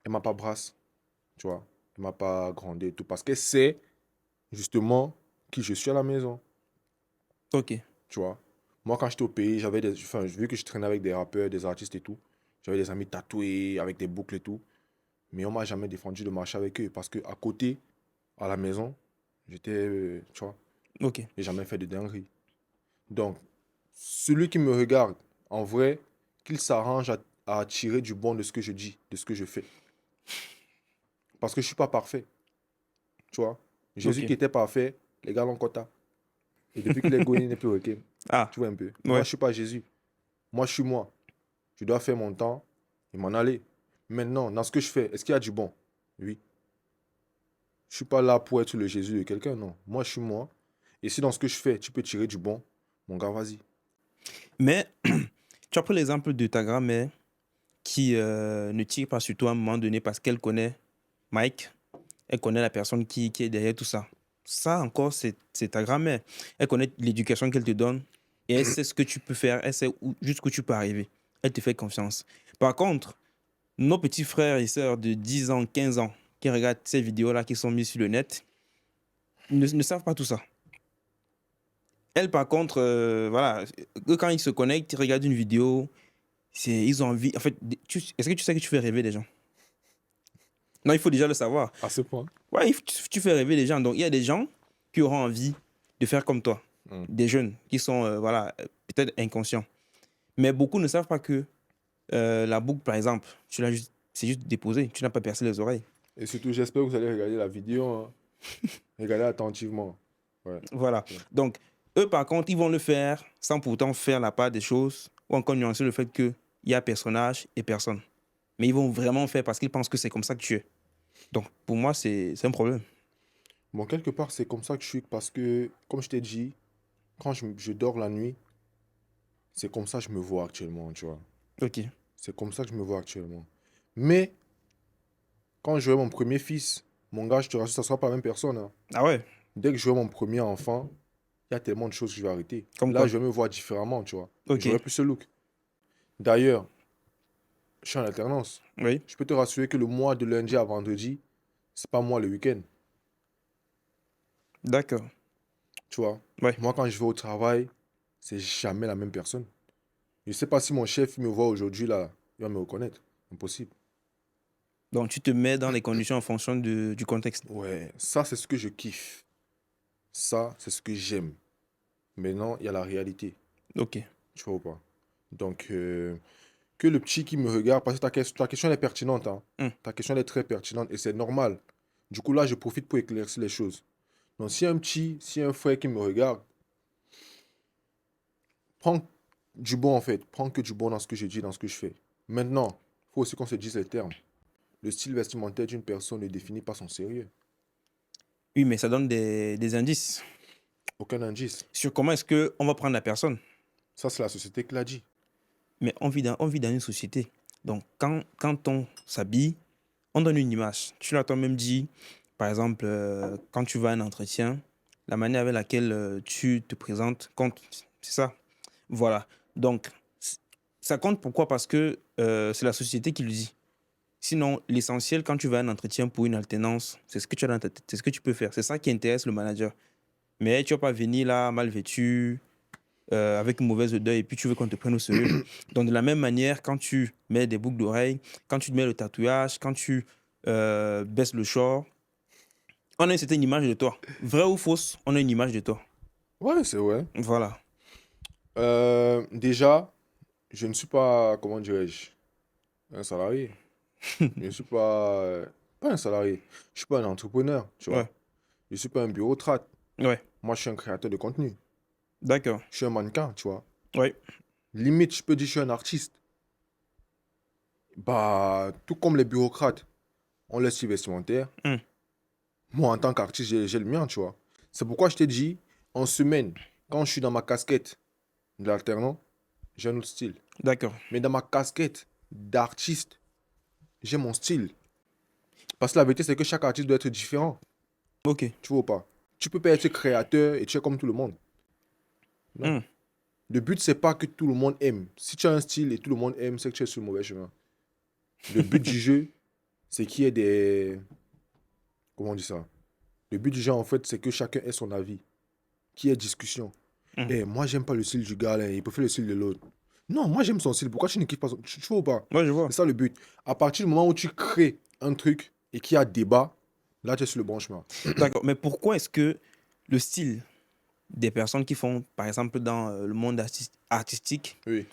elle m'a pas brasse, tu vois. Elle m'a pas grondé et tout. Parce qu'elle sait, justement, qui je suis à la maison, Ok. tu vois. Moi, quand j'étais au pays, vu que je traînais avec des rappeurs, des artistes et tout, j'avais des amis tatoués, avec des boucles et tout. Mais on m'a jamais défendu de marcher avec eux. Parce que à côté, à la maison, j'étais, tu vois, Ok. j'ai jamais fait de dinguerie. Donc, celui qui me regarde, en vrai, qu'il s'arrange à tirer du bon de ce que je dis, de ce que je fais. Parce que je suis pas parfait, tu vois. Jésus Ok. qui était parfait, les gars l'ont quota. Et depuis qu'il est gagné, il n'est plus ok. Ah. Tu vois un peu. Moi, Ouais. je suis pas Jésus. Moi, je suis moi. Je dois faire mon temps et m'en aller. Maintenant, dans ce que je fais, est-ce qu'il y a du bon? Oui. Je suis pas là pour être le Jésus de quelqu'un, non. Moi, je suis moi. Et si dans ce que je fais, tu peux tirer du bon, mon gars, vas-y. Mais tu as pris l'exemple de ta grand-mère qui ne tire pas sur toi à un moment donné parce qu'elle connaît Mike. Elle connaît la personne qui est derrière tout ça. Ça encore, c'est ta grand-mère. Elle connaît l'éducation qu'elle te donne et elle sait ce que tu peux faire. Elle sait jusqu'où tu peux arriver. Elle te fait confiance. Par contre, nos petits frères et sœurs de 10 ans, 15 ans qui regardent ces vidéos-là qui sont mises sur le net ne savent pas tout ça. Elle, par contre, voilà, eux, quand ils se connectent, ils regardent une vidéo, ils ont envie. En fait, est-ce que tu sais que tu fais rêver les gens? Non, il faut déjà le savoir. À ce point. Ouais, tu fais rêver les gens. Donc, il y a des gens qui auront envie de faire comme toi. Mm. Des jeunes qui sont, voilà, peut-être inconscients. Mais beaucoup ne savent pas que la boucle, par exemple, c'est juste déposé. Tu n'as pas percé les oreilles. Et surtout, j'espère que vous allez regarder la vidéo, hein. Regardez attentivement. Ouais. Voilà. Ok. Donc, eux, par contre, ils vont le faire sans pourtant faire la part des choses ou encore nuancer le fait qu'il y a personnage et personne. Mais ils vont vraiment faire parce qu'ils pensent que c'est comme ça que tu es. Donc, pour moi, c'est un problème. Bon, quelque part, c'est comme ça que je suis parce que, comme je t'ai dit, quand je dors la nuit, c'est comme ça que je me vois actuellement, tu vois. Ok. C'est comme ça que je me vois actuellement. Mais, quand j'aurai mon premier fils, mon gars, je te rassure, ça sera pas la même personne, hein. Ah ouais? Dès que j'aurai mon premier enfant, il y a tellement de choses que je vais arrêter. Comme Là, quoi? je vais me voir différemment, tu vois. Ok. J'aurai plus ce look. D'ailleurs, je suis en alternance. Oui. Je peux te rassurer que le mois de lundi à vendredi, c'est pas moi le week-end, D'accord. tu vois. Ouais. Moi, quand je vais au travail, c'est jamais la même personne. Je sais pas si mon chef me voit aujourd'hui là, il va me reconnaître. Impossible. Donc, tu te mets dans les conditions en fonction du contexte. Ouais, ça c'est ce que je kiffe. Ça, c'est ce que j'aime. Maintenant, il y a la réalité. Ok. Tu vois ou pas? Donc, que le petit qui me regarde, parce que ta question elle est pertinente, hein. Hmm. Ta question elle est très pertinente et c'est normal. Du coup, là, je profite pour éclaircir les choses. Donc, si un frère qui me regarde, prends du bon en fait. Prends que du bon dans ce que je dis, dans ce que je fais. Maintenant, il faut aussi qu'on se dise les termes. Le style vestimentaire d'une personne ne définit pas son sérieux. Oui, mais ça donne des indices Aucun indice. sur comment est-ce qu'on va prendre la personne. Ça, c'est la société qui l'a dit. Mais on vit dans une société. Donc, quand on s'habille, on donne une image. Tu l'as toi-même dit, par exemple, quand tu vas à un entretien, la manière avec laquelle tu te présentes compte. C'est ça. Voilà. Donc, ça compte pourquoi? Parce que c'est la société qui le dit. Sinon, l'essentiel, quand tu vas à un entretien pour une alternance, c'est ce que tu as dans ta tête, c'est ce que tu peux faire. C'est ça qui intéresse le manager. Mais tu vas pas venir là, mal vêtu, avec une mauvaise odeur, et puis tu veux qu'on te prenne au sérieux. Donc, de la même manière, quand tu mets des boucles d'oreilles, quand tu te mets le tatouage, quand tu baisses le short, on a une certaine image de toi. Vrai ou fausse, on a une image de toi. Ouais, c'est vrai. Voilà. Déjà, je ne suis pas, comment dirais-je, un salarié. Je ne suis pas un salarié. Je suis pas un entrepreneur, tu vois. Ouais, Je suis pas un bureaucrate. ouais, Moi, je suis un créateur de contenu. d'accord. Je suis un mannequin, tu vois. Ouais, Limite, je peux dire que je suis un artiste. Bah, tout comme les bureaucrates ont leur style vestimentaire, hmm, moi, en tant qu'artiste, j'ai le mien, tu vois. C'est pourquoi je t'ai dit, en semaine, Quand je suis dans ma casquette de l'alternant, j'ai un autre style. D'accord. Mais dans ma casquette d'artiste, j'ai mon style. Parce que la vérité, c'est que chaque artiste doit être différent. Ok. Tu vois ou pas? Tu peux pas être créateur et tu es comme tout le monde. Non. Hmm. Le but, c'est pas que tout le monde aime. Si tu as un style et tout le monde aime, c'est que tu es sur le mauvais chemin. Le but du jeu, c'est qu'il y ait des... Comment on dit ça? Le but du jeu, en fait, c'est que chacun ait son avis. Qu'il y ait discussion. Hmm. Eh, moi, j'aime pas le style du gars, là, il préfère le style de l'autre. Non, moi, j'aime son style. Pourquoi tu ne kiffes pas son... Tu vois ou pas? Ouais, je vois. C'est ça le but. À partir du moment où tu crées un truc et qu'il y a débat, là, tu es sur le bon chemin. D'accord. Mais pourquoi est-ce que le style des personnes qui font, par exemple, dans le monde artistique, Oui.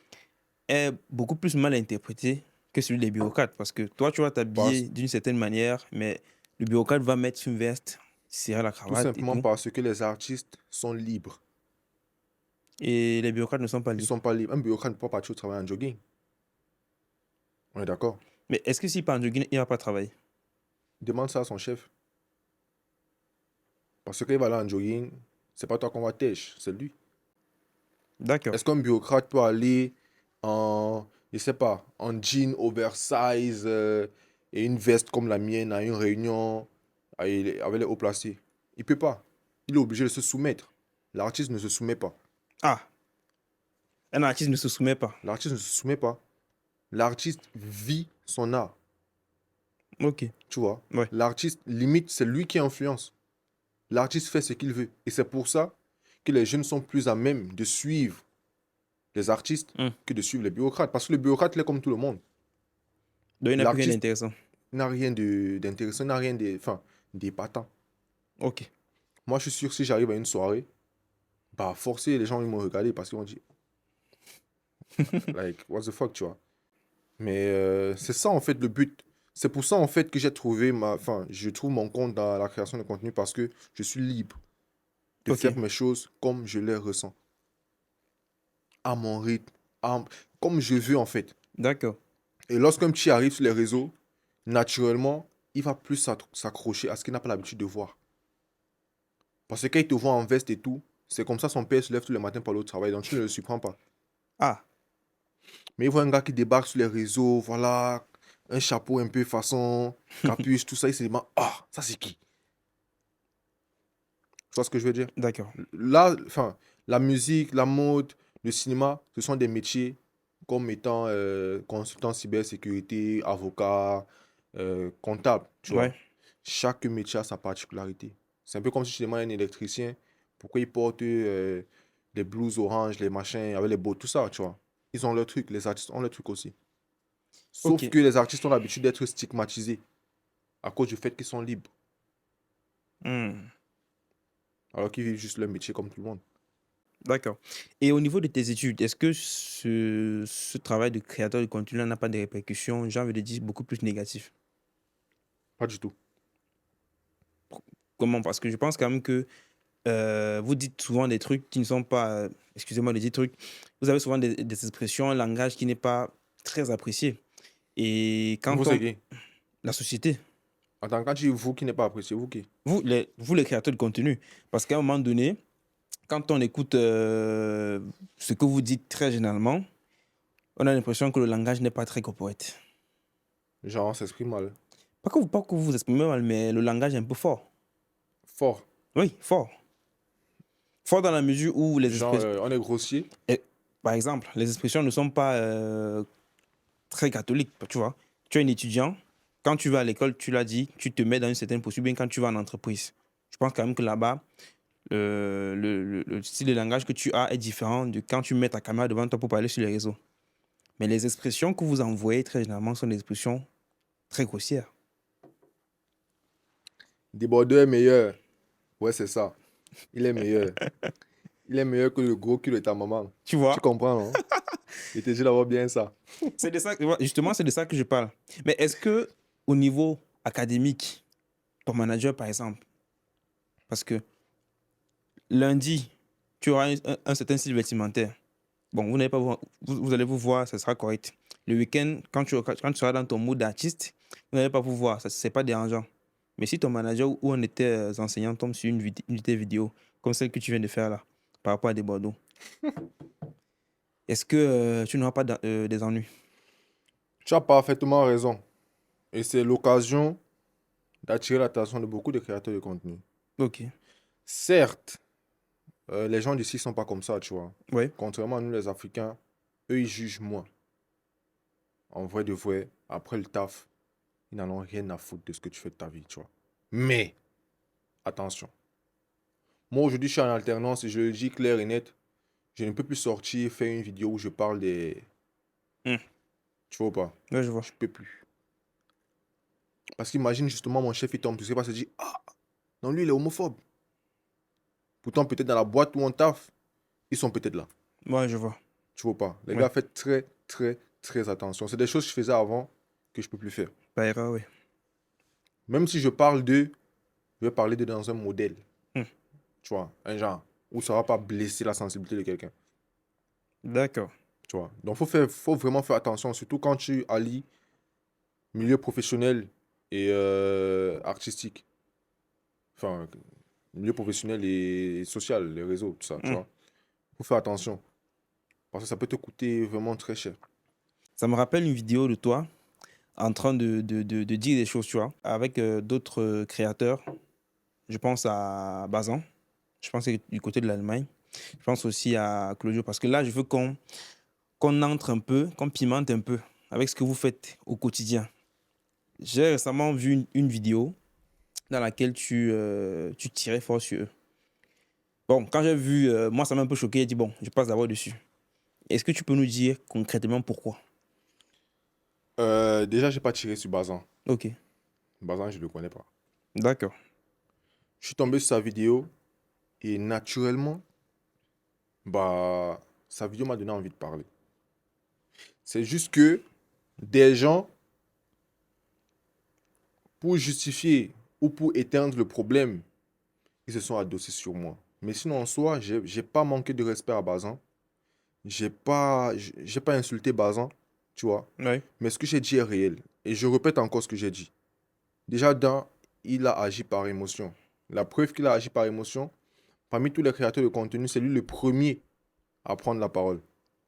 est beaucoup plus mal interprété que celui des bureaucrates? Parce que toi, tu vas t'habiller Parce- d'une certaine manière, mais le bureaucrate va mettre une veste, serrer la Tout cravate et simplement tout. parce que les artistes sont libres. Et les bureaucrates ne sont pas Ils libres. sont pas libres. Un bureaucrate ne peut pas partir au travail en jogging. On est d'accord? Mais est-ce que s'il part en jogging, il ne va pas travailler? Demande ça à son chef. Parce qu'il va aller en jogging, c'est pas toi qu'on va têche, c'est lui. D'accord. Est-ce qu'un bureaucrate peut aller en, je sais pas, en jean oversize et une veste comme la mienne à une réunion avec les hauts placés? Il peut pas. Il est obligé de se soumettre. L'artiste ne se soumet pas. Ah, un artiste ne se soumet pas. L'artiste ne se soumet pas. L'artiste vit son art, Ok. tu vois. Ouais. L'artiste, limite, c'est lui qui influence. L'artiste fait ce qu'il veut. Et c'est pour ça que les jeunes sont plus à même de suivre les artistes Hmm. que de suivre les bureaucrates. Parce que le bureaucrate, il est comme tout le monde. Donc, il n'a plus rien L'artiste d'intéressant. n'a rien d'intéressant, n'a rien d'épatant. Ok. Moi, je suis sûr que si j'arrive à une soirée, bah, forcer, les gens ils m'ont regardé parce qu'ils vont dire, like, what the fuck, tu vois. Mais c'est ça, en fait, le but. C'est pour ça, en fait, que j'ai trouvé enfin, je trouve mon compte dans la création de contenu parce que je suis libre de Ok. faire mes choses comme je les ressens. À mon rythme, comme je veux, en fait. D'accord. Et lorsqu'un petit arrive sur les réseaux, naturellement, il va plus s'accrocher à ce qu'il n'a pas l'habitude de voir. Parce que quand il te voit en veste et tout, c'est comme ça son père se lève tous les matins pour aller au travail, donc tu ne le surprends pas. Ah, Mais il voit un gars qui débarque sur les réseaux, voilà, un chapeau un peu façon capuche, tout ça, il se demande, ah, ça c'est qui? Tu vois ce que je veux dire? d'accord. Là, enfin, la musique, la mode, le cinéma, ce sont des métiers comme étant consultant cybersécurité, avocat, comptable, tu vois. Ouais. Chaque métier a sa particularité. C'est un peu comme si tu demandes à un électricien pourquoi il porte les blouses oranges, les machins, avec les bottes, tout ça, tu vois. Ils ont leur truc, les artistes ont leur truc aussi. Sauf Ok. que les artistes ont l'habitude d'être stigmatisés à cause du fait qu'ils sont libres, Hmm. alors qu'ils vivent juste leur métier comme tout le monde. D'accord. Et au niveau de tes études, est-ce que ce travail de créateur de contenu n'a pas de répercussions, j'ai envie de dire, beaucoup plus négatives? Pas du tout. Comment? Parce que je pense quand même que vous dites souvent des trucs qui ne sont pas, excusez-moi de dire trucs, vous avez souvent des expressions, un langage qui n'est pas très apprécié. Et Vous, quand c'est on... qui? La société, Attends, quand tu dis vous qui n'est pas apprécié, vous qui? vous les créateurs de contenu, parce qu'à un moment donné, quand on écoute ce que vous dites très généralement, on a l'impression que le langage n'est pas très corporate. Genre, on s'exprime mal. Pas que vous vous exprimez mal, mais le langage est un peu fort. Fort. Oui, fort. Fort dans la mesure où les Genre, expressions... on est grossier. Par exemple, les expressions ne sont pas très catholiques, tu vois. Tu es un étudiant, quand tu vas à l'école, tu l'as dit, tu te mets dans une certaine posture, bien quand tu vas en entreprise. Je pense quand même que là-bas, le style de langage que tu as est différent de quand tu mets ta caméra devant toi pour parler sur les réseaux. Mais les expressions que vous envoyez très généralement sont des expressions très grossières. Débordeur est meilleur. Ouais, c'est ça. Il est meilleur. Il est meilleur que le gros cul de ta maman. Tu Tu vois? comprends, non? Il te dit d'avoir bien ça. C'est de ça, justement, c'est de ça que je parle. Mais est-ce que au niveau académique, ton manager, par exemple, parce que lundi, tu auras un certain style vestimentaire. Bon, vous n'allez pas vous allez vous voir, ça sera correct. Le week-end, quand tu seras dans ton mood d'artiste, vous n'allez pas vous voir, ça c'est pas dérangeant. Mais si ton manager ou un de tes enseignants tombe sur une vidéo comme celle que tu viens de faire là, par rapport à des Bordeaux. Est-ce que tu n'auras pas des ennuis? Tu as parfaitement raison. Et c'est l'occasion d'attirer l'attention de beaucoup de créateurs de contenu. Ok. Certes, les gens d'ici sont pas comme ça, tu vois. Ouais. Contrairement à nous, les Africains, eux, ils jugent moins. En vrai de vrai, après le taf, ils n'en ont rien à foutre de ce que tu fais de ta vie, tu vois. Mais, attention. Moi, aujourd'hui, je suis en alternance et je le dis clair et net. Je ne peux plus sortir, faire une vidéo où je parle des... Hmm. Tu vois ou pas? Ouais, je vois. Je peux plus. Parce qu'imagine justement, mon chef, il tombe, tu sais pas, se dit, ah, non, lui, il est homophobe. Pourtant, peut-être dans la boîte où on taffe, ils sont peut-être là. Ouais, je vois. Tu vois pas? Les Ouais. gars, faites très, très, très attention. C'est des choses que je faisais avant que je peux plus faire. Pas erreur, ouais. Même si je parle d'eux, je vais parler d'eux dans un modèle. Hmm. Tu vois, un genre où ça va pas blesser la sensibilité de quelqu'un. D'accord. Tu vois. Donc, faut vraiment faire attention, surtout quand tu allies milieu professionnel et artistique. Enfin, milieu professionnel et social, les réseaux, tout ça, tu Hmm. vois. Faut faire attention. Parce que ça peut te coûter vraiment très cher. Ça me rappelle une vidéo de toi en train de dire des choses, tu vois, avec d'autres créateurs. Je pense à Bazan. Je pense que c'est du côté de l'Allemagne. Je pense aussi à Claudio. Parce que là, je veux qu'on entre un peu, qu'on pimente un peu avec ce que vous faites au quotidien. J'ai récemment vu une vidéo dans laquelle tu tirais fort sur eux. Bon, quand j'ai vu, moi, ça m'a un peu choqué. J'ai dit, bon, je passe d'abord dessus. Est-ce que tu peux nous dire concrètement pourquoi? Déjà, j'ai pas tiré sur Bazan. Ok, Bazan, je le connais pas. d'accord. Je suis tombé sur sa vidéo et naturellement, bah, sa vidéo m'a donné envie de parler. C'est juste que des gens, pour justifier ou pour éteindre le problème, ils se sont adossés sur moi. Mais sinon, en soi, j'ai pas manqué de respect à Bazan. J'ai pas insulté Bazan, tu vois. Ouais, Mais ce que j'ai dit est réel. Et je répète encore ce que j'ai dit. Déjà, il a agi par émotion. La preuve qu'il a agi par émotion, parmi tous les créateurs de contenu, c'est lui le premier à prendre la parole.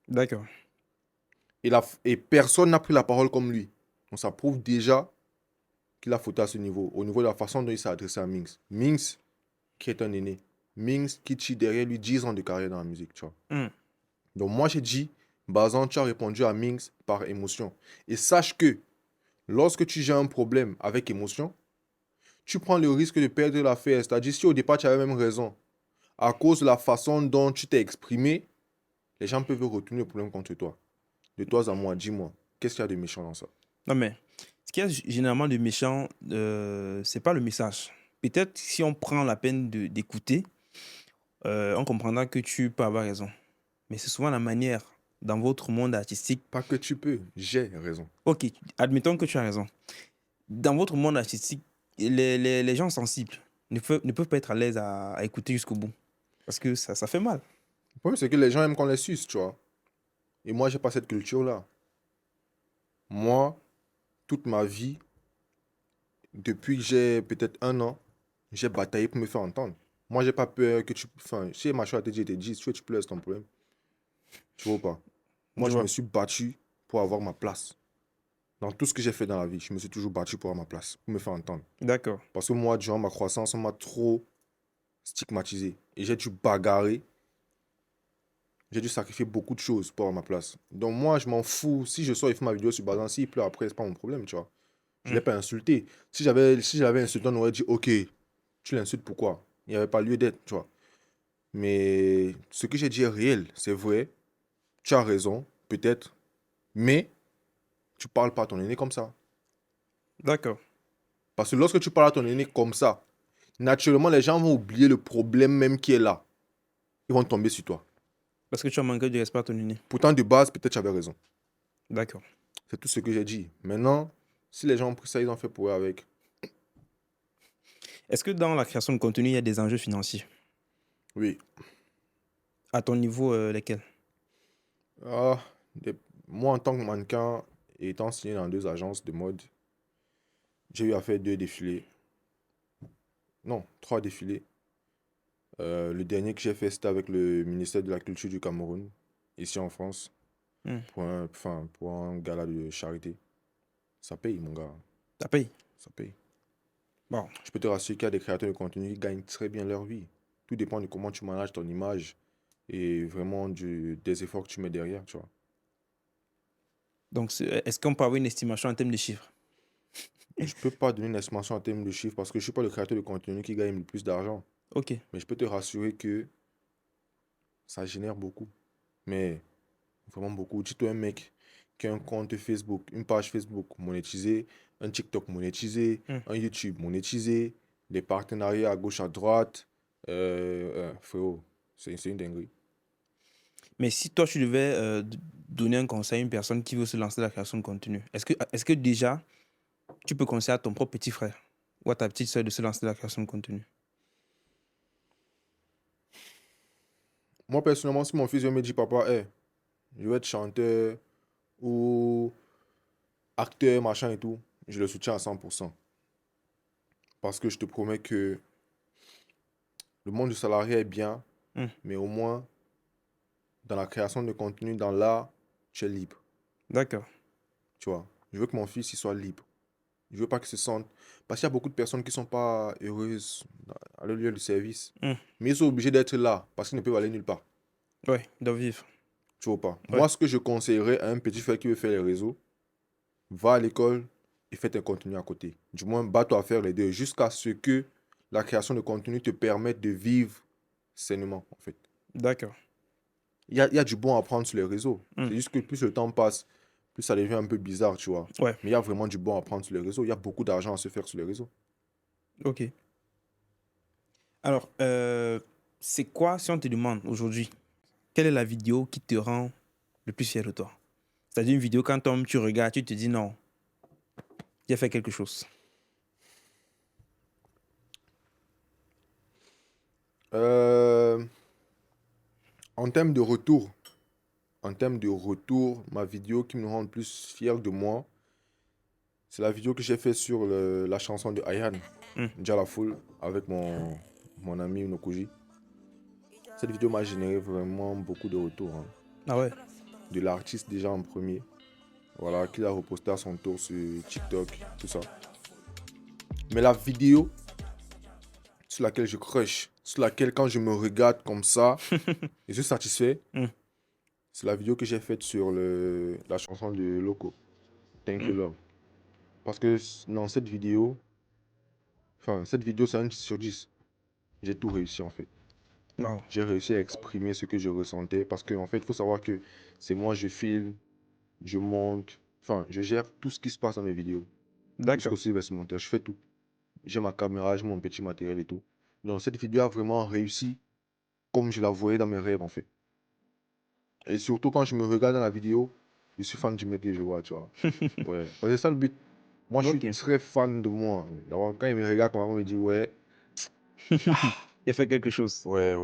d'accord. Et personne n'a pris la parole comme lui. Donc ça prouve déjà qu'il a fauté à ce niveau, au niveau de la façon dont il s'est adressé à Minx. Minx, qui est un aîné. Minx, qui tire derrière lui 10 ans de carrière dans la musique, tu vois. Hmm. Donc moi, j'ai dit, Bazan, tu as répondu à Minx par émotion. Et sache que lorsque tu gères un problème avec émotion, tu prends le risque de perdre l'affaire. C'est-à-dire, si au départ, tu avais même raison, à cause de la façon dont tu t'es exprimé, les gens peuvent retourner le problème contre toi. De toi à moi, dis-moi, qu'est-ce qu'il y a de méchant dans ça? Non, mais ce qu'il y a généralement de méchant, c'est pas le message. Peut-être si on prend la peine d'écouter, on comprendra que tu peux avoir raison. Mais c'est souvent la manière dans votre monde artistique. Pas que tu peux, j'ai raison. Ok, admettons que tu as raison. Dans votre monde artistique, les gens sensibles ne peuvent pas être à l'aise à écouter jusqu'au bout. Parce que ça fait mal. Le problème, c'est que les gens aiment qu'on les suce, tu vois. Et moi, j'ai pas cette culture-là. Moi, toute ma vie, depuis que j'ai peut-être 1 an, j'ai bataillé pour me faire entendre. Moi, j'ai pas peur que tu... Enfin, si ma choix a été dit, tu pleures, c'est ton problème. Tu vois ou pas? Moi, Je je me vois. suis battu pour avoir ma place. Dans tout ce que j'ai fait dans la vie, je me suis toujours battu pour avoir ma place, pour me faire entendre. D'accord. Parce que moi, durant ma croissance, on m'a trop stigmatisé. Et j'ai dû bagarrer. J'ai dû sacrifier beaucoup de choses pour avoir ma place. Donc moi, je m'en fous. Si je sors et fais ma vidéo sur Bazan, s'il pleure après, c'est pas mon problème, tu vois. Je ne Hmm. l'ai pas insulté. Si j'avais insulté, on aurait dit, ok, tu l'insultes pourquoi? Il n'y avait pas lieu d'être, tu vois. Mais ce que j'ai dit est réel, c'est vrai. Tu as raison, peut-être. Mais tu parles pas à ton aîné comme ça. D'accord. Parce que lorsque tu parles à ton aîné comme ça, naturellement, les gens vont oublier le problème même qui est là. Ils vont tomber sur toi. Parce que tu as manqué de respect à ton aîné. Pourtant, de base, peut-être tu avais raison. D'accord. C'est tout ce que j'ai dit. Maintenant, si les gens ont pris ça, ils ont fait pour eux avec. Est-ce que dans la création de contenu, il y a des enjeux financiers? Oui. À ton niveau, lesquels? Ah, des- Moi, en tant que mannequin, étant signé dans 2 agences de mode, j'ai eu à faire 2 défilés. Non, 3 défilés. Le dernier que j'ai fait, c'était avec le ministère de la Culture du Cameroun, ici en France, Hmm. pour un gala de charité. Ça paye, mon gars. Ça paye. Ça paye. Bon, Je peux te rassurer qu'il y a des créateurs de contenu qui gagnent très bien leur vie. Tout dépend de comment tu manages ton image et vraiment des efforts que tu mets derrière, tu vois. donc est-ce qu'on peut avoir une estimation en termes de chiffres? Je peux pas donner une estimation en termes de chiffres parce que je suis pas le créateur de contenu qui gagne le plus d'argent. Ok, Mais je peux te rassurer que ça génère beaucoup. Mais vraiment beaucoup. Dis-toi un mec qui a un compte Facebook, une page Facebook monétisée, un TikTok monétisé, hmm. un YouTube monétisé, des partenariats à gauche, à droite. Frérot, c'est une dinguerie. Mais si toi, tu devais donner un conseil à une personne qui veut se lancer dans la création de contenu, est-ce que déjà, tu peux conseiller à ton propre petit frère ou à ta petite soeur de se lancer dans la création de contenu? Moi, personnellement, si mon fils vient me dire, papa, hey, je vais être chanteur ou acteur, machin et tout, je le soutiens à 100%. Parce que je te promets que le monde du salarié est bien, Hmm. mais au moins, dans la création de contenu, dans l'art, tu es libre. D'accord. Tu vois. Je veux que mon fils il soit libre. Je veux pas qu'il se sente. Parce qu'il y a beaucoup de personnes qui sont pas heureuses à leur lieu de service. Hmm. Mais ils sont obligés d'être là parce qu'ils ne peuvent aller nulle part. Ouais, ils doivent vivre. Tu vois pas. Ouais, Moi, ce que je conseillerais à un petit frère qui veut faire les réseaux, va à l'école et fais un contenu à côté. Du moins, bats-toi à faire les deux jusqu'à ce que la création de contenu te permette de vivre sainement, en fait. d'accord. Il y a du bon à prendre sur les réseaux. Hmm. C'est juste que plus le temps passe, plus ça devient un peu bizarre, tu vois. Ouais, Mais il y a vraiment du bon à prendre sur les réseaux. Il y a beaucoup d'argent à se faire sur les réseaux. ok. Alors, c'est quoi, si on te demande aujourd'hui, quelle est la vidéo qui te rend le plus fier de toi? C'est-à-dire une vidéo, quand toi tu regardes, tu te dis non, j'ai fait quelque chose. Euh, en termes de retour, ma vidéo qui me rend le plus fier de moi, c'est la vidéo que j'ai faite sur la chanson de Ayhan, Hmm. Déjà Fool, avec mon ami Nokoji. Cette vidéo m'a généré vraiment beaucoup de retours, hein. Ah ouais, De l'artiste déjà en premier, voilà, qu'il a reposté à son tour sur TikTok, tout ça. Mais la vidéo sur laquelle je crush, sur laquelle quand je me regarde comme ça, je suis satisfait, Hmm. c'est la vidéo que j'ai faite sur la chanson de Loco, Thank You Hmm. Love. Parce que dans cette vidéo c'est un 10 sur 10. J'ai tout réussi en fait. Wow. J'ai réussi à exprimer ce que je ressentais parce qu'en fait, il faut savoir que c'est moi, je filme, je monte, enfin, je gère tout ce qui se passe dans mes vidéos. D'accord. Jusqu'au montage, je fais tout. J'ai ma caméra, j'ai mon petit matériel et tout. Donc cette vidéo a vraiment réussi comme je la voyais dans mes rêves en fait. Et surtout quand je me regarde dans la vidéo, je suis fan du mec que je vois, tu vois. Ouais, c'est ça le but. Moi, je suis Ok. très fan de moi. Alors, quand il me regarde, on me dit, ouais, Il a fait quelque chose. ouais.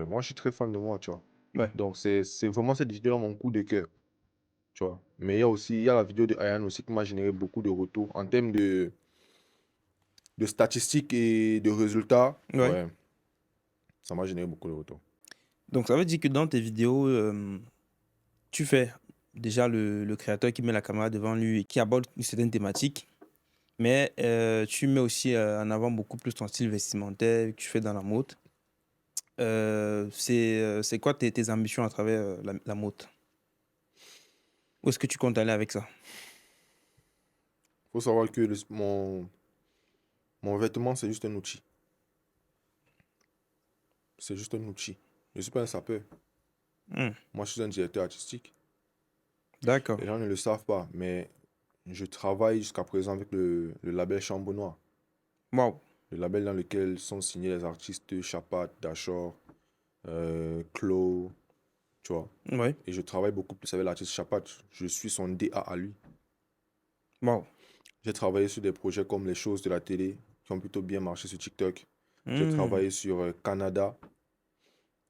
Moi, je suis très fan de moi, tu vois. Ouais. Donc, c'est vraiment cette vidéo mon coup de cœur, tu vois. Mais il y a la vidéo de Ayan aussi qui m'a généré beaucoup de retours. En termes de statistiques et de résultats, Ouais. ouais, ça m'a généré beaucoup de retours. Donc, ça veut dire que dans tes vidéos, tu fais déjà le créateur qui met la caméra devant lui et qui aborde une certaine thématique, mais tu mets aussi en avant beaucoup plus ton style vestimentaire que tu fais dans la mode. C'est quoi tes ambitions à travers la mode? Où est-ce que tu comptes aller avec ça? Il faut savoir que mon vêtement, c'est juste un outil. C'est juste un outil. Je ne suis pas un sapeur. Hmm. Moi, je suis un directeur artistique. D'accord. Les gens ne le savent pas, mais je travaille jusqu'à présent avec le label Chambonnois. Waouh. Le label dans lequel sont signés les artistes Chapat, Dachor, Klo, tu vois. Ouais. Et je travaille beaucoup plus avec l'artiste Chapat. Je suis son DA à lui. Waouh. J'ai travaillé sur des projets comme Les Choses de la télé, qui ont plutôt bien marché sur TikTok. J'ai Hmm. travaillé sur Canada.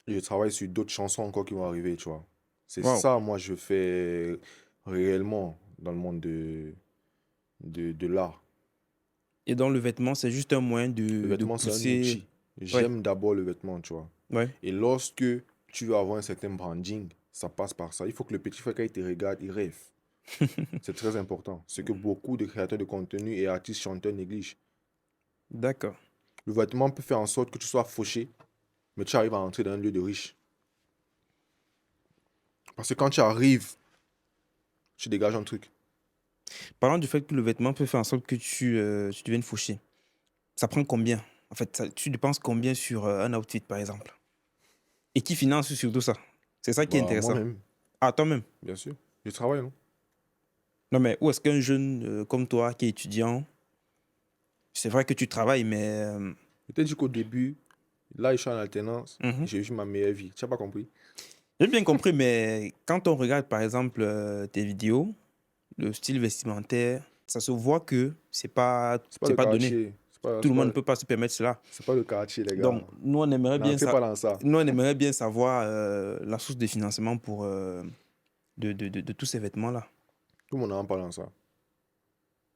Et je travaille sur d'autres chansons encore qui vont arriver, tu vois. C'est Waouh. ça, moi, je fais réellement dans le monde de l'art. Et dans le vêtement, c'est juste un moyen Le de vêtement, c'est un pousser. outil. Ouais, J'aime d'abord le vêtement, tu vois. ouais. Et lorsque tu veux avoir un certain branding, ça passe par ça. Il faut que le petit frère, quand il te regarde, il rêve. C'est très important. Ce que beaucoup de créateurs de contenu et artistes chanteurs négligent. D'accord. Le vêtement peut faire en sorte que tu sois fauché, mais tu arrives à entrer dans un lieu de riche. Parce que quand tu arrives, tu dégages un truc. Parlant du fait que le vêtement peut faire en sorte que tu deviennes fauché, ça prend combien? En fait, tu dépenses combien sur un outfit, par exemple? Et qui finance surtout ça? C'est ça qui est Bah, intéressant. moi-même, Ah, toi-même? bien sûr. Je travaille, non? Non, mais où est-ce qu'un jeune comme toi, qui est étudiant, c'est vrai que tu travailles, mais... Je t'ai dit qu'au début, là, je suis en alternance, mhm. j'ai eu ma meilleure vie. Tu n'as pas compris? J'ai bien compris, mais quand on regarde, par exemple, tes vidéos, le style vestimentaire, ça se voit que C'est pas c'est le pas donné. quartier. Tout le monde ne peut pas se permettre cela. C'est pas le quartier, les gars. Donc, nous, on aimerait bien, N'entrez pas dans ça. nous, on aimerait bien savoir la source de financement pour de tous ces vêtements-là. Tout le monde n'en parle dans ça.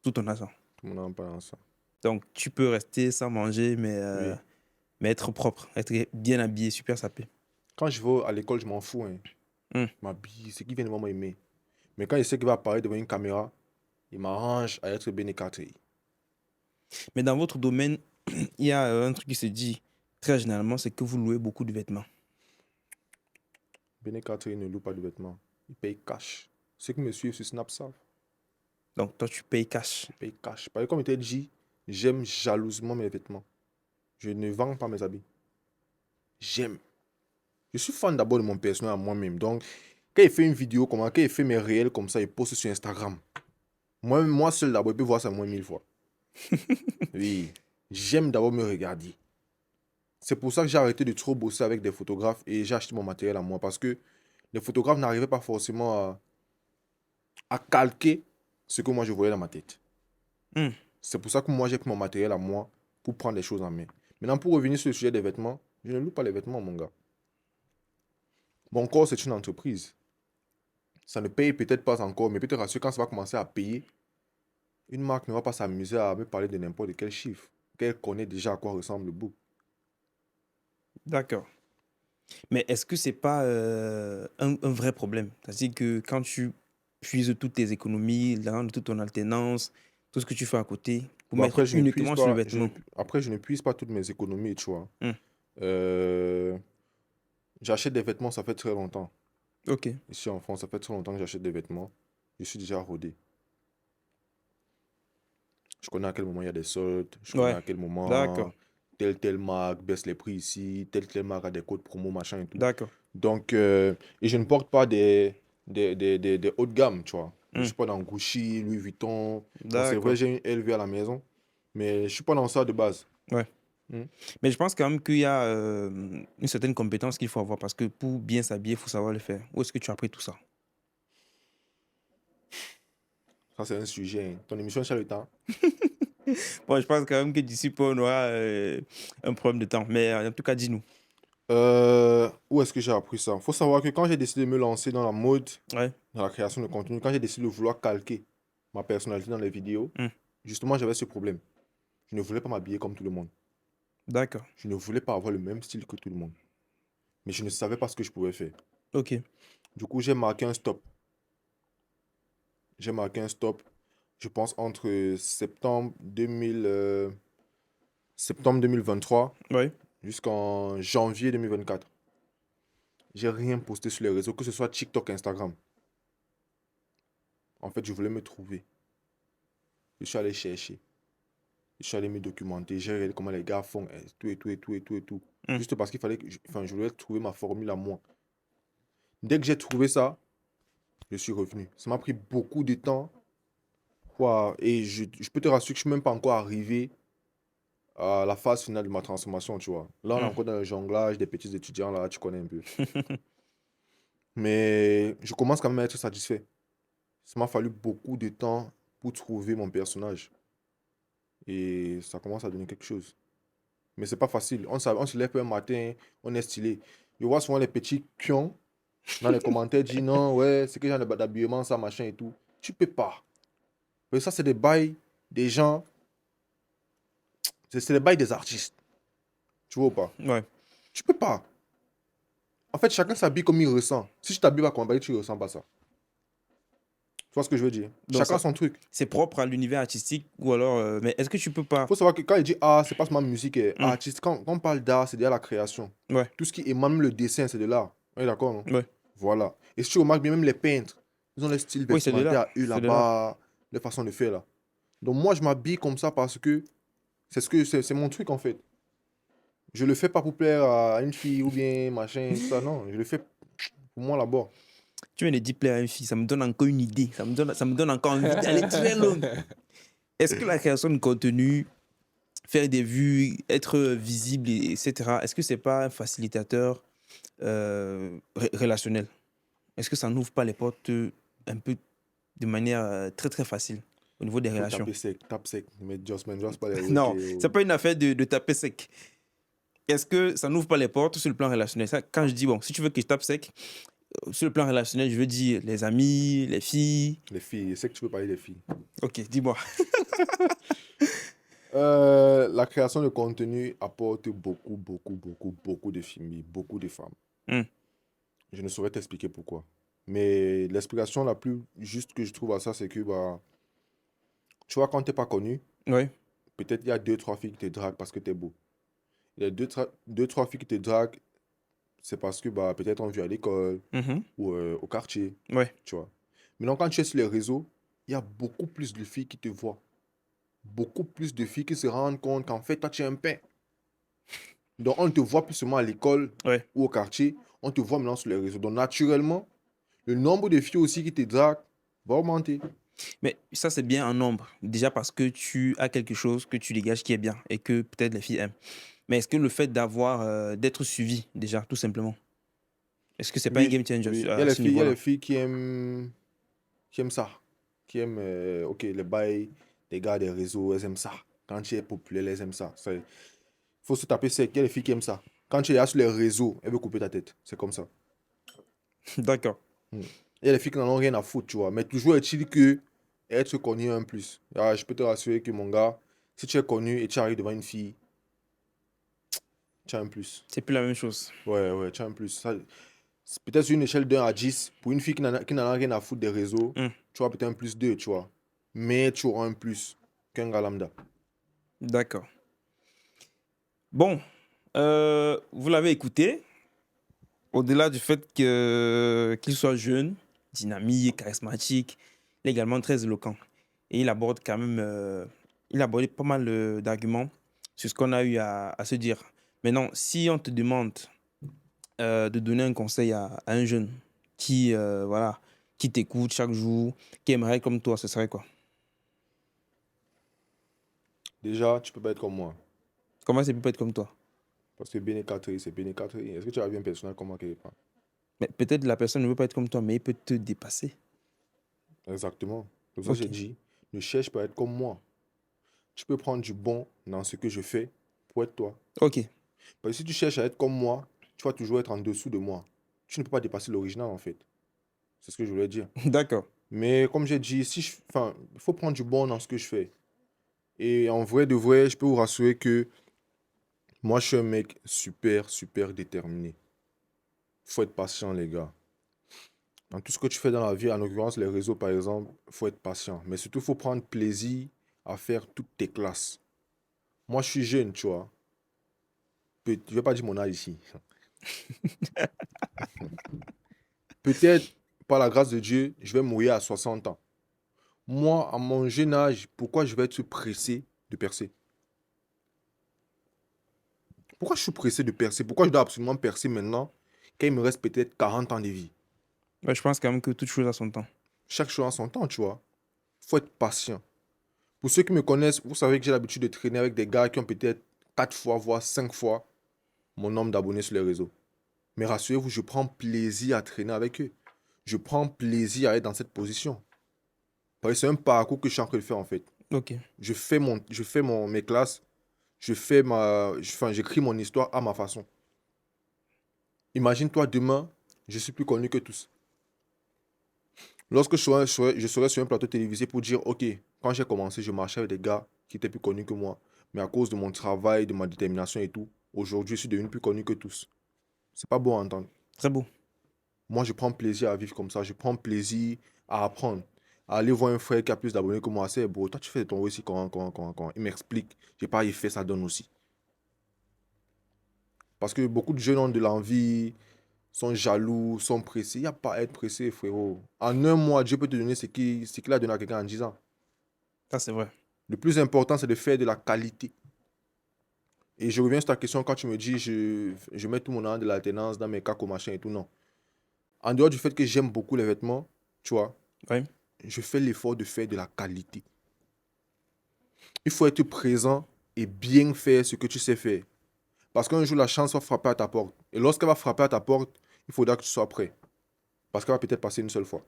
Tout en argent. Tout le monde n'en parle dans ça. Donc, tu peux rester sans manger, Oui. mais être propre, être bien habillé, super sapé. Quand je vais à l'école, je m'en fous. Hein. Hmm. Je m'habille, c'est qui vient de m'aimer. Mais quand il sait qu'il va apparaître devant une caméra, il m'arrange à être bien écarté. Mais dans votre domaine, il y a un truc qui se dit très généralement, c'est que vous louez beaucoup de vêtements. Bien écarté ne loue pas de vêtements. Il paye cash. Ceux qui me suivent sur Snap savent. Donc, toi, tu payes cash. Il paye cash. Parce que comme je t'ai dit, j'aime jalousement mes vêtements. Je ne vends pas mes habits. J'aime. Je suis fan d'abord de mon personnel à moi-même. Donc, quand il fait une vidéo, quand il fait mes réels comme ça, il poste sur Instagram. Moi seul d'abord, il peut voir ça moins 1000 fois. Oui. J'aime d'abord me regarder. C'est pour ça que j'ai arrêté de trop bosser avec des photographes et j'ai acheté mon matériel à moi. Parce que les photographes n'arrivaient pas forcément à calquer ce que moi je voyais dans ma tête. Hmm. C'est pour ça que moi j'ai pris mon matériel à moi pour prendre les choses en main. Maintenant, pour revenir sur le sujet des vêtements, je ne loue pas les vêtements, mon gars. Mon corps, c'est une entreprise. Ça ne paye peut-être pas encore, mais peut-être rassurer quand ça va commencer à payer, une marque ne va pas s'amuser à me parler de n'importe quel chiffre, qu'elle connaît déjà à quoi ressemble le book. D'accord. Mais est-ce que c'est pas un vrai problème? C'est-à-dire que quand tu puises toutes tes économies, l'argent de toute ton alternance, tout ce que tu fais à côté, pour Bon, mettre après, je ne puise uniquement sur le pas, vêtement. après, je ne puise pas toutes mes économies, tu vois. Hmm. Euh, J'achète des vêtements, ça fait très longtemps. Ok, Ici en France, ça fait très longtemps que j'achète des vêtements. Je suis déjà rodé. Je connais à quel moment il y a des soldes. Je connais ouais, à quel d'accord, moment telle marque baisse les prix ici. Telle marque a des codes promo, machin et tout. d'accord. Donc, et je ne porte pas des hauts de gamme, tu vois. Je ne Hmm. suis pas dans Gucci, Louis Vuitton. Bon, c'est vrai, D'accord, j'ai une LV à la maison. Mais je ne suis pas dans ça de base. ouais. Hmm. Mais je pense quand même qu'il y a une certaine compétence qu'il faut avoir parce que pour bien s'habiller, il faut savoir le faire. Où est-ce que tu as appris tout ça? Ça, c'est un sujet. Hein. Ton émission sur le temps. Bon, je pense quand même que d'ici peu, on aura un problème de temps. Mais en tout cas, dis-nous. Où est-ce que j'ai appris ça? Il faut savoir que quand j'ai décidé de me lancer dans la mode, Ouais. dans la création de contenu, quand j'ai décidé de vouloir calquer ma personnalité dans les vidéos, Hmm. justement, j'avais ce problème. Je ne voulais pas m'habiller comme tout le monde. D'accord. Je ne voulais pas avoir le même style que tout le monde. Mais je ne savais pas ce que je pouvais faire. Ok. Du coup, j'ai marqué un stop. J'ai marqué un stop, je pense, entre septembre 2023 Ouais. jusqu'en janvier 2024. J'ai rien posté sur les réseaux, que ce soit TikTok, Instagram. En fait, je voulais me trouver. Je suis allé chercher. Je suis allé me documenter. J'ai regardé comment les gars font, tout et tout et tout et tout et tout. Hmm. Juste parce qu'il fallait que je voulais trouver ma formule à moi. Dès que j'ai trouvé ça, je suis revenu. Ça m'a pris beaucoup de temps. Quoi. Et je peux te rassurer que je ne suis même pas encore arrivé à la phase finale de ma transformation, tu vois. Là, on est Hmm. encore dans le jonglage des petits étudiants, là, tu connais un peu. Mais je commence quand même à être satisfait. Ça m'a fallu beaucoup de temps pour trouver mon personnage. Et ça commence à donner quelque chose. Mais c'est pas facile. On se lève un matin, on est stylé. Je vois souvent les petits pions dans les commentaires dire non, ouais, c'est que genre d'habillement, ça, machin et tout. Tu peux pas. Mais ça, c'est des bails des gens, c'est des bails des artistes. Tu vois ou pas? Ouais. Tu peux pas. En fait, chacun s'habille comme il ressent. Si tu t'habilles pas comme un tu ressens pas ça. Tu vois ce que je veux dire? Donc, Chacun ça, son truc. c'est propre à l'univers artistique ou alors. Mais est-ce que tu peux pas. Faut savoir que quand il dit art, c'est pas seulement musique et Hmm. artiste. Quand on parle d'art, c'est déjà la création. Ouais. Tout ce qui émane le dessin, c'est de l'art. On est d'accord, non? Ouais. Voilà. Et si tu remarques bien, même les peintres, ils ont les styles Oui, c'est de vestimentaires là. à eux C'est de là. là-bas, les façons de faire là. Donc moi, je m'habille comme ça parce que c'est mon truc en fait. Je le fais pas pour plaire à une fille ou bien machin, tout ça, non. Je le fais pour moi là-bas. Tu viens de dire plaire à une fille, ça me donne encore une idée. Ça me donne encore envie d'aller très loin. Est-ce que la création de contenu, faire des vues, être visible, etc., est-ce que c'est pas un facilitateur relationnel? Est-ce que ça n'ouvre pas les portes un peu de manière très très facile au niveau des Faut relations? taper sec, tape sec. Mais just man, just pas les Non, roquets, c'est pas une affaire de taper sec. Est-ce que ça n'ouvre pas les portes sur le plan relationnel? Ça, quand je dis, bon, si tu veux que je tape sec, sur le plan relationnel, je veux dire les amis, les filles. Les filles, je sais que tu peux parler des filles. Ok, dis-moi. La création de contenu apporte beaucoup, beaucoup, beaucoup, beaucoup de filles, beaucoup de femmes. Hmm. Je ne saurais t'expliquer pourquoi. Mais l'explication la plus juste que je trouve à ça, c'est que, bah, tu vois, quand t'es pas connu, Oui. peut-être il y a deux, trois filles qui te draguent parce que t'es beau. Il y a deux, trois filles qui te draguent, c'est parce que, bah, peut-être on vit à l'école Mhm. ou au quartier, Ouais. tu vois. Maintenant, quand tu es sur les réseaux, il y a beaucoup plus de filles qui te voient. Beaucoup plus de filles qui se rendent compte qu'en fait, toi, tu es un pain. Donc, on ne te voit plus seulement à l'école Ouais. ou au quartier, on te voit maintenant sur les réseaux. Donc, naturellement, le nombre de filles aussi qui te draguent va augmenter. Mais ça, c'est bien en nombre. Déjà parce que tu as quelque chose que tu dégages qui est bien et que peut-être les filles aiment. Mais est-ce que le fait d'être suivi, déjà, tout simplement, est-ce que c'est pas un Oui, game changer oui. à ce Il y a niveau-là? les filles qui aiment ça. Qui aiment, ok, les bails, les gars des réseaux, elles aiment ça. Quand tu es populaire, elles aiment ça. Il faut se taper sec. Il y a les filles qui aiment ça. Quand tu es là sur les réseaux, elles veulent couper ta tête. C'est comme ça. D'accord. Hmm. Il y a les filles qui n'en ont rien à foutre, tu vois. Mais toujours est-il que être connu est un plus. Ah, je peux te rassurer que mon gars, si tu es connu et tu arrives devant une fille, tu as un plus. C'est plus la même chose. Ouais, ouais, tu as un plus. C'est peut-être sur une échelle de 1 à 10. Pour une fille qui n'en a rien à foutre des réseaux, Hmm. tu vois peut-être un plus 2, tu vois. Mais tu auras un plus qu'un gars lambda. D'accord. Bon, vous l'avez écouté. Au-delà du fait qu'il soit jeune, dynamique, charismatique, il est également très éloquent. Et il aborde quand même, il a abordé pas mal d'arguments sur ce qu'on a eu à se dire. Maintenant, si on te demande de donner un conseil à un jeune qui, voilà, qui t'écoute chaque jour, qui aimerait être comme toi, ce serait quoi? Déjà, tu peux pas être comme moi. Comment ça peut être comme toi? Parce que Béné Catherine, c'est Béné Catherine. Est-ce que tu as vu un personnage comme moi quelque part? Mais peut-être la personne ne veut pas être comme toi, mais il peut te dépasser. Exactement. C'est pour ça que Ok. j'ai dit, ne cherche pas à être comme moi. Tu peux prendre du bon dans ce que je fais pour être toi. Ok. Parce que si tu cherches à être comme moi, tu vas toujours être en dessous de moi. Tu ne peux pas dépasser l'original en fait. C'est ce que je voulais dire. D'accord. Mais comme j'ai dit, enfin, il faut prendre du bon dans ce que je fais. Et en vrai de vrai, je peux vous rassurer que moi, je suis un mec super, super déterminé. Faut être patient, les gars. Dans tout ce que tu fais dans la vie, en l'occurrence les réseaux par exemple, faut être patient. Mais surtout, faut prendre plaisir à faire toutes tes classes. Moi, je suis jeune, tu vois. Je vais pas dire mon âge ici. Peut-être, par la grâce de Dieu, je vais mourir à 60 ans. Moi, à mon jeune âge, pourquoi je vais être pressé de percer? Pourquoi je suis pressé de percer? Pourquoi je dois absolument percer maintenant quand il me reste peut-être 40 ans de vie? Ouais, je pense quand même que toute chose a son temps. Chaque chose en son temps, tu vois. Faut être patient. Pour ceux qui me connaissent, vous savez que j'ai l'habitude de traîner avec des gars qui ont peut-être 4 fois, voire 5 fois mon nombre d'abonnés sur les réseaux. Mais rassurez-vous, je prends plaisir à traîner avec eux. Je prends plaisir à être dans cette position. Parce que c'est un parcours que je suis en train de faire en fait. Ok. Mes classes, enfin, j'écris mon histoire à ma façon. Imagine-toi demain, je suis plus connu que tous. Lorsque je serai sur un plateau télévisé pour dire, ok, quand j'ai commencé, je marchais avec des gars qui étaient plus connus que moi. Mais à cause de mon travail, de ma détermination et tout, aujourd'hui, je suis devenu plus connu que tous. C'est pas beau à entendre. Très beau. Moi, je prends plaisir à vivre comme ça. Je prends plaisir à apprendre. À aller voir un frère qui a plus d'abonnés que moi. C'est beau. Toi, tu fais ton aussi quand. Il m'explique. J'ai pas fait, ça donne aussi. Parce que beaucoup de jeunes ont de l'envie, sont jaloux, sont pressés. Il n'y a pas à être pressé, frérot. En un mois, Dieu peut te donner ce qu'il a donné à quelqu'un en 10 ans. Ça, c'est vrai. Le plus important, c'est de faire de la qualité. Et je reviens sur ta question quand tu me dis je mets tout mon an de l'alternance dans mes cacos, machin et tout. Non. En dehors du fait que j'aime beaucoup les vêtements, tu vois, Oui. je fais l'effort de faire de la qualité. Il faut être présent et bien faire ce que tu sais faire. Parce qu'un jour, la chance va frapper à ta porte. Et lorsqu'elle va frapper à ta porte, il faudra que tu sois prêt. Parce qu'elle va peut-être passer une seule fois.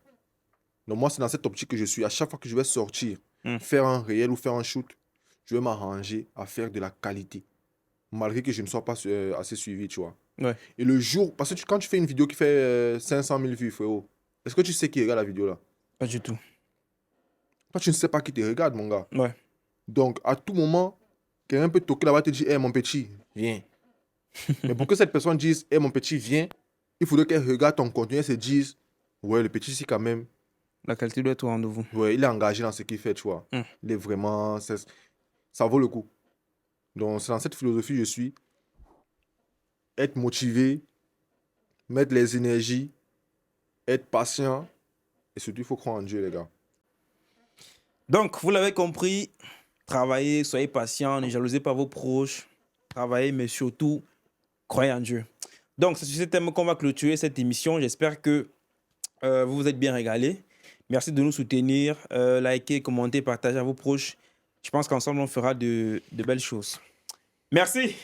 Donc moi, c'est dans cette optique que je suis. À chaque fois que je vais sortir, faire un réel ou faire un shoot, je vais m'arranger à faire de la qualité. Malgré que je ne sois pas assez suivi, tu vois. Ouais. Et le jour, parce que quand tu fais une vidéo qui fait 500 000 vues, frérot, est-ce que tu sais qui regarde la vidéo là? Pas du tout. Toi, tu ne sais pas qui te regarde, mon gars. Ouais. Donc, à tout moment, quelqu'un peut toquer là-bas et te dire, hé, mon petit, viens. Mais pour que cette personne dise, hé, mon petit, viens, il faudrait qu'elle regarde ton contenu et se dise, ouais, le petit, ici, quand même, La qualité doit être au rendez-vous. ouais, il est engagé dans ce qu'il fait, tu vois. Il est vraiment, ça vaut le coup. Donc, c'est dans cette philosophie que je suis. Être motivé, mettre les énergies, être patient. Et surtout, il faut croire en Dieu, les gars. Donc, vous l'avez compris, travaillez, soyez patient, ne jalousez pas vos proches. Travaillez, mais surtout, croyez en Dieu. Donc, c'est sur ce thème qu'on va clôturer cette émission. J'espère que vous vous êtes bien régalés. Merci de nous soutenir. Likez, commentez, partagez à vos proches. Je pense qu'ensemble, on fera de belles choses. Merci.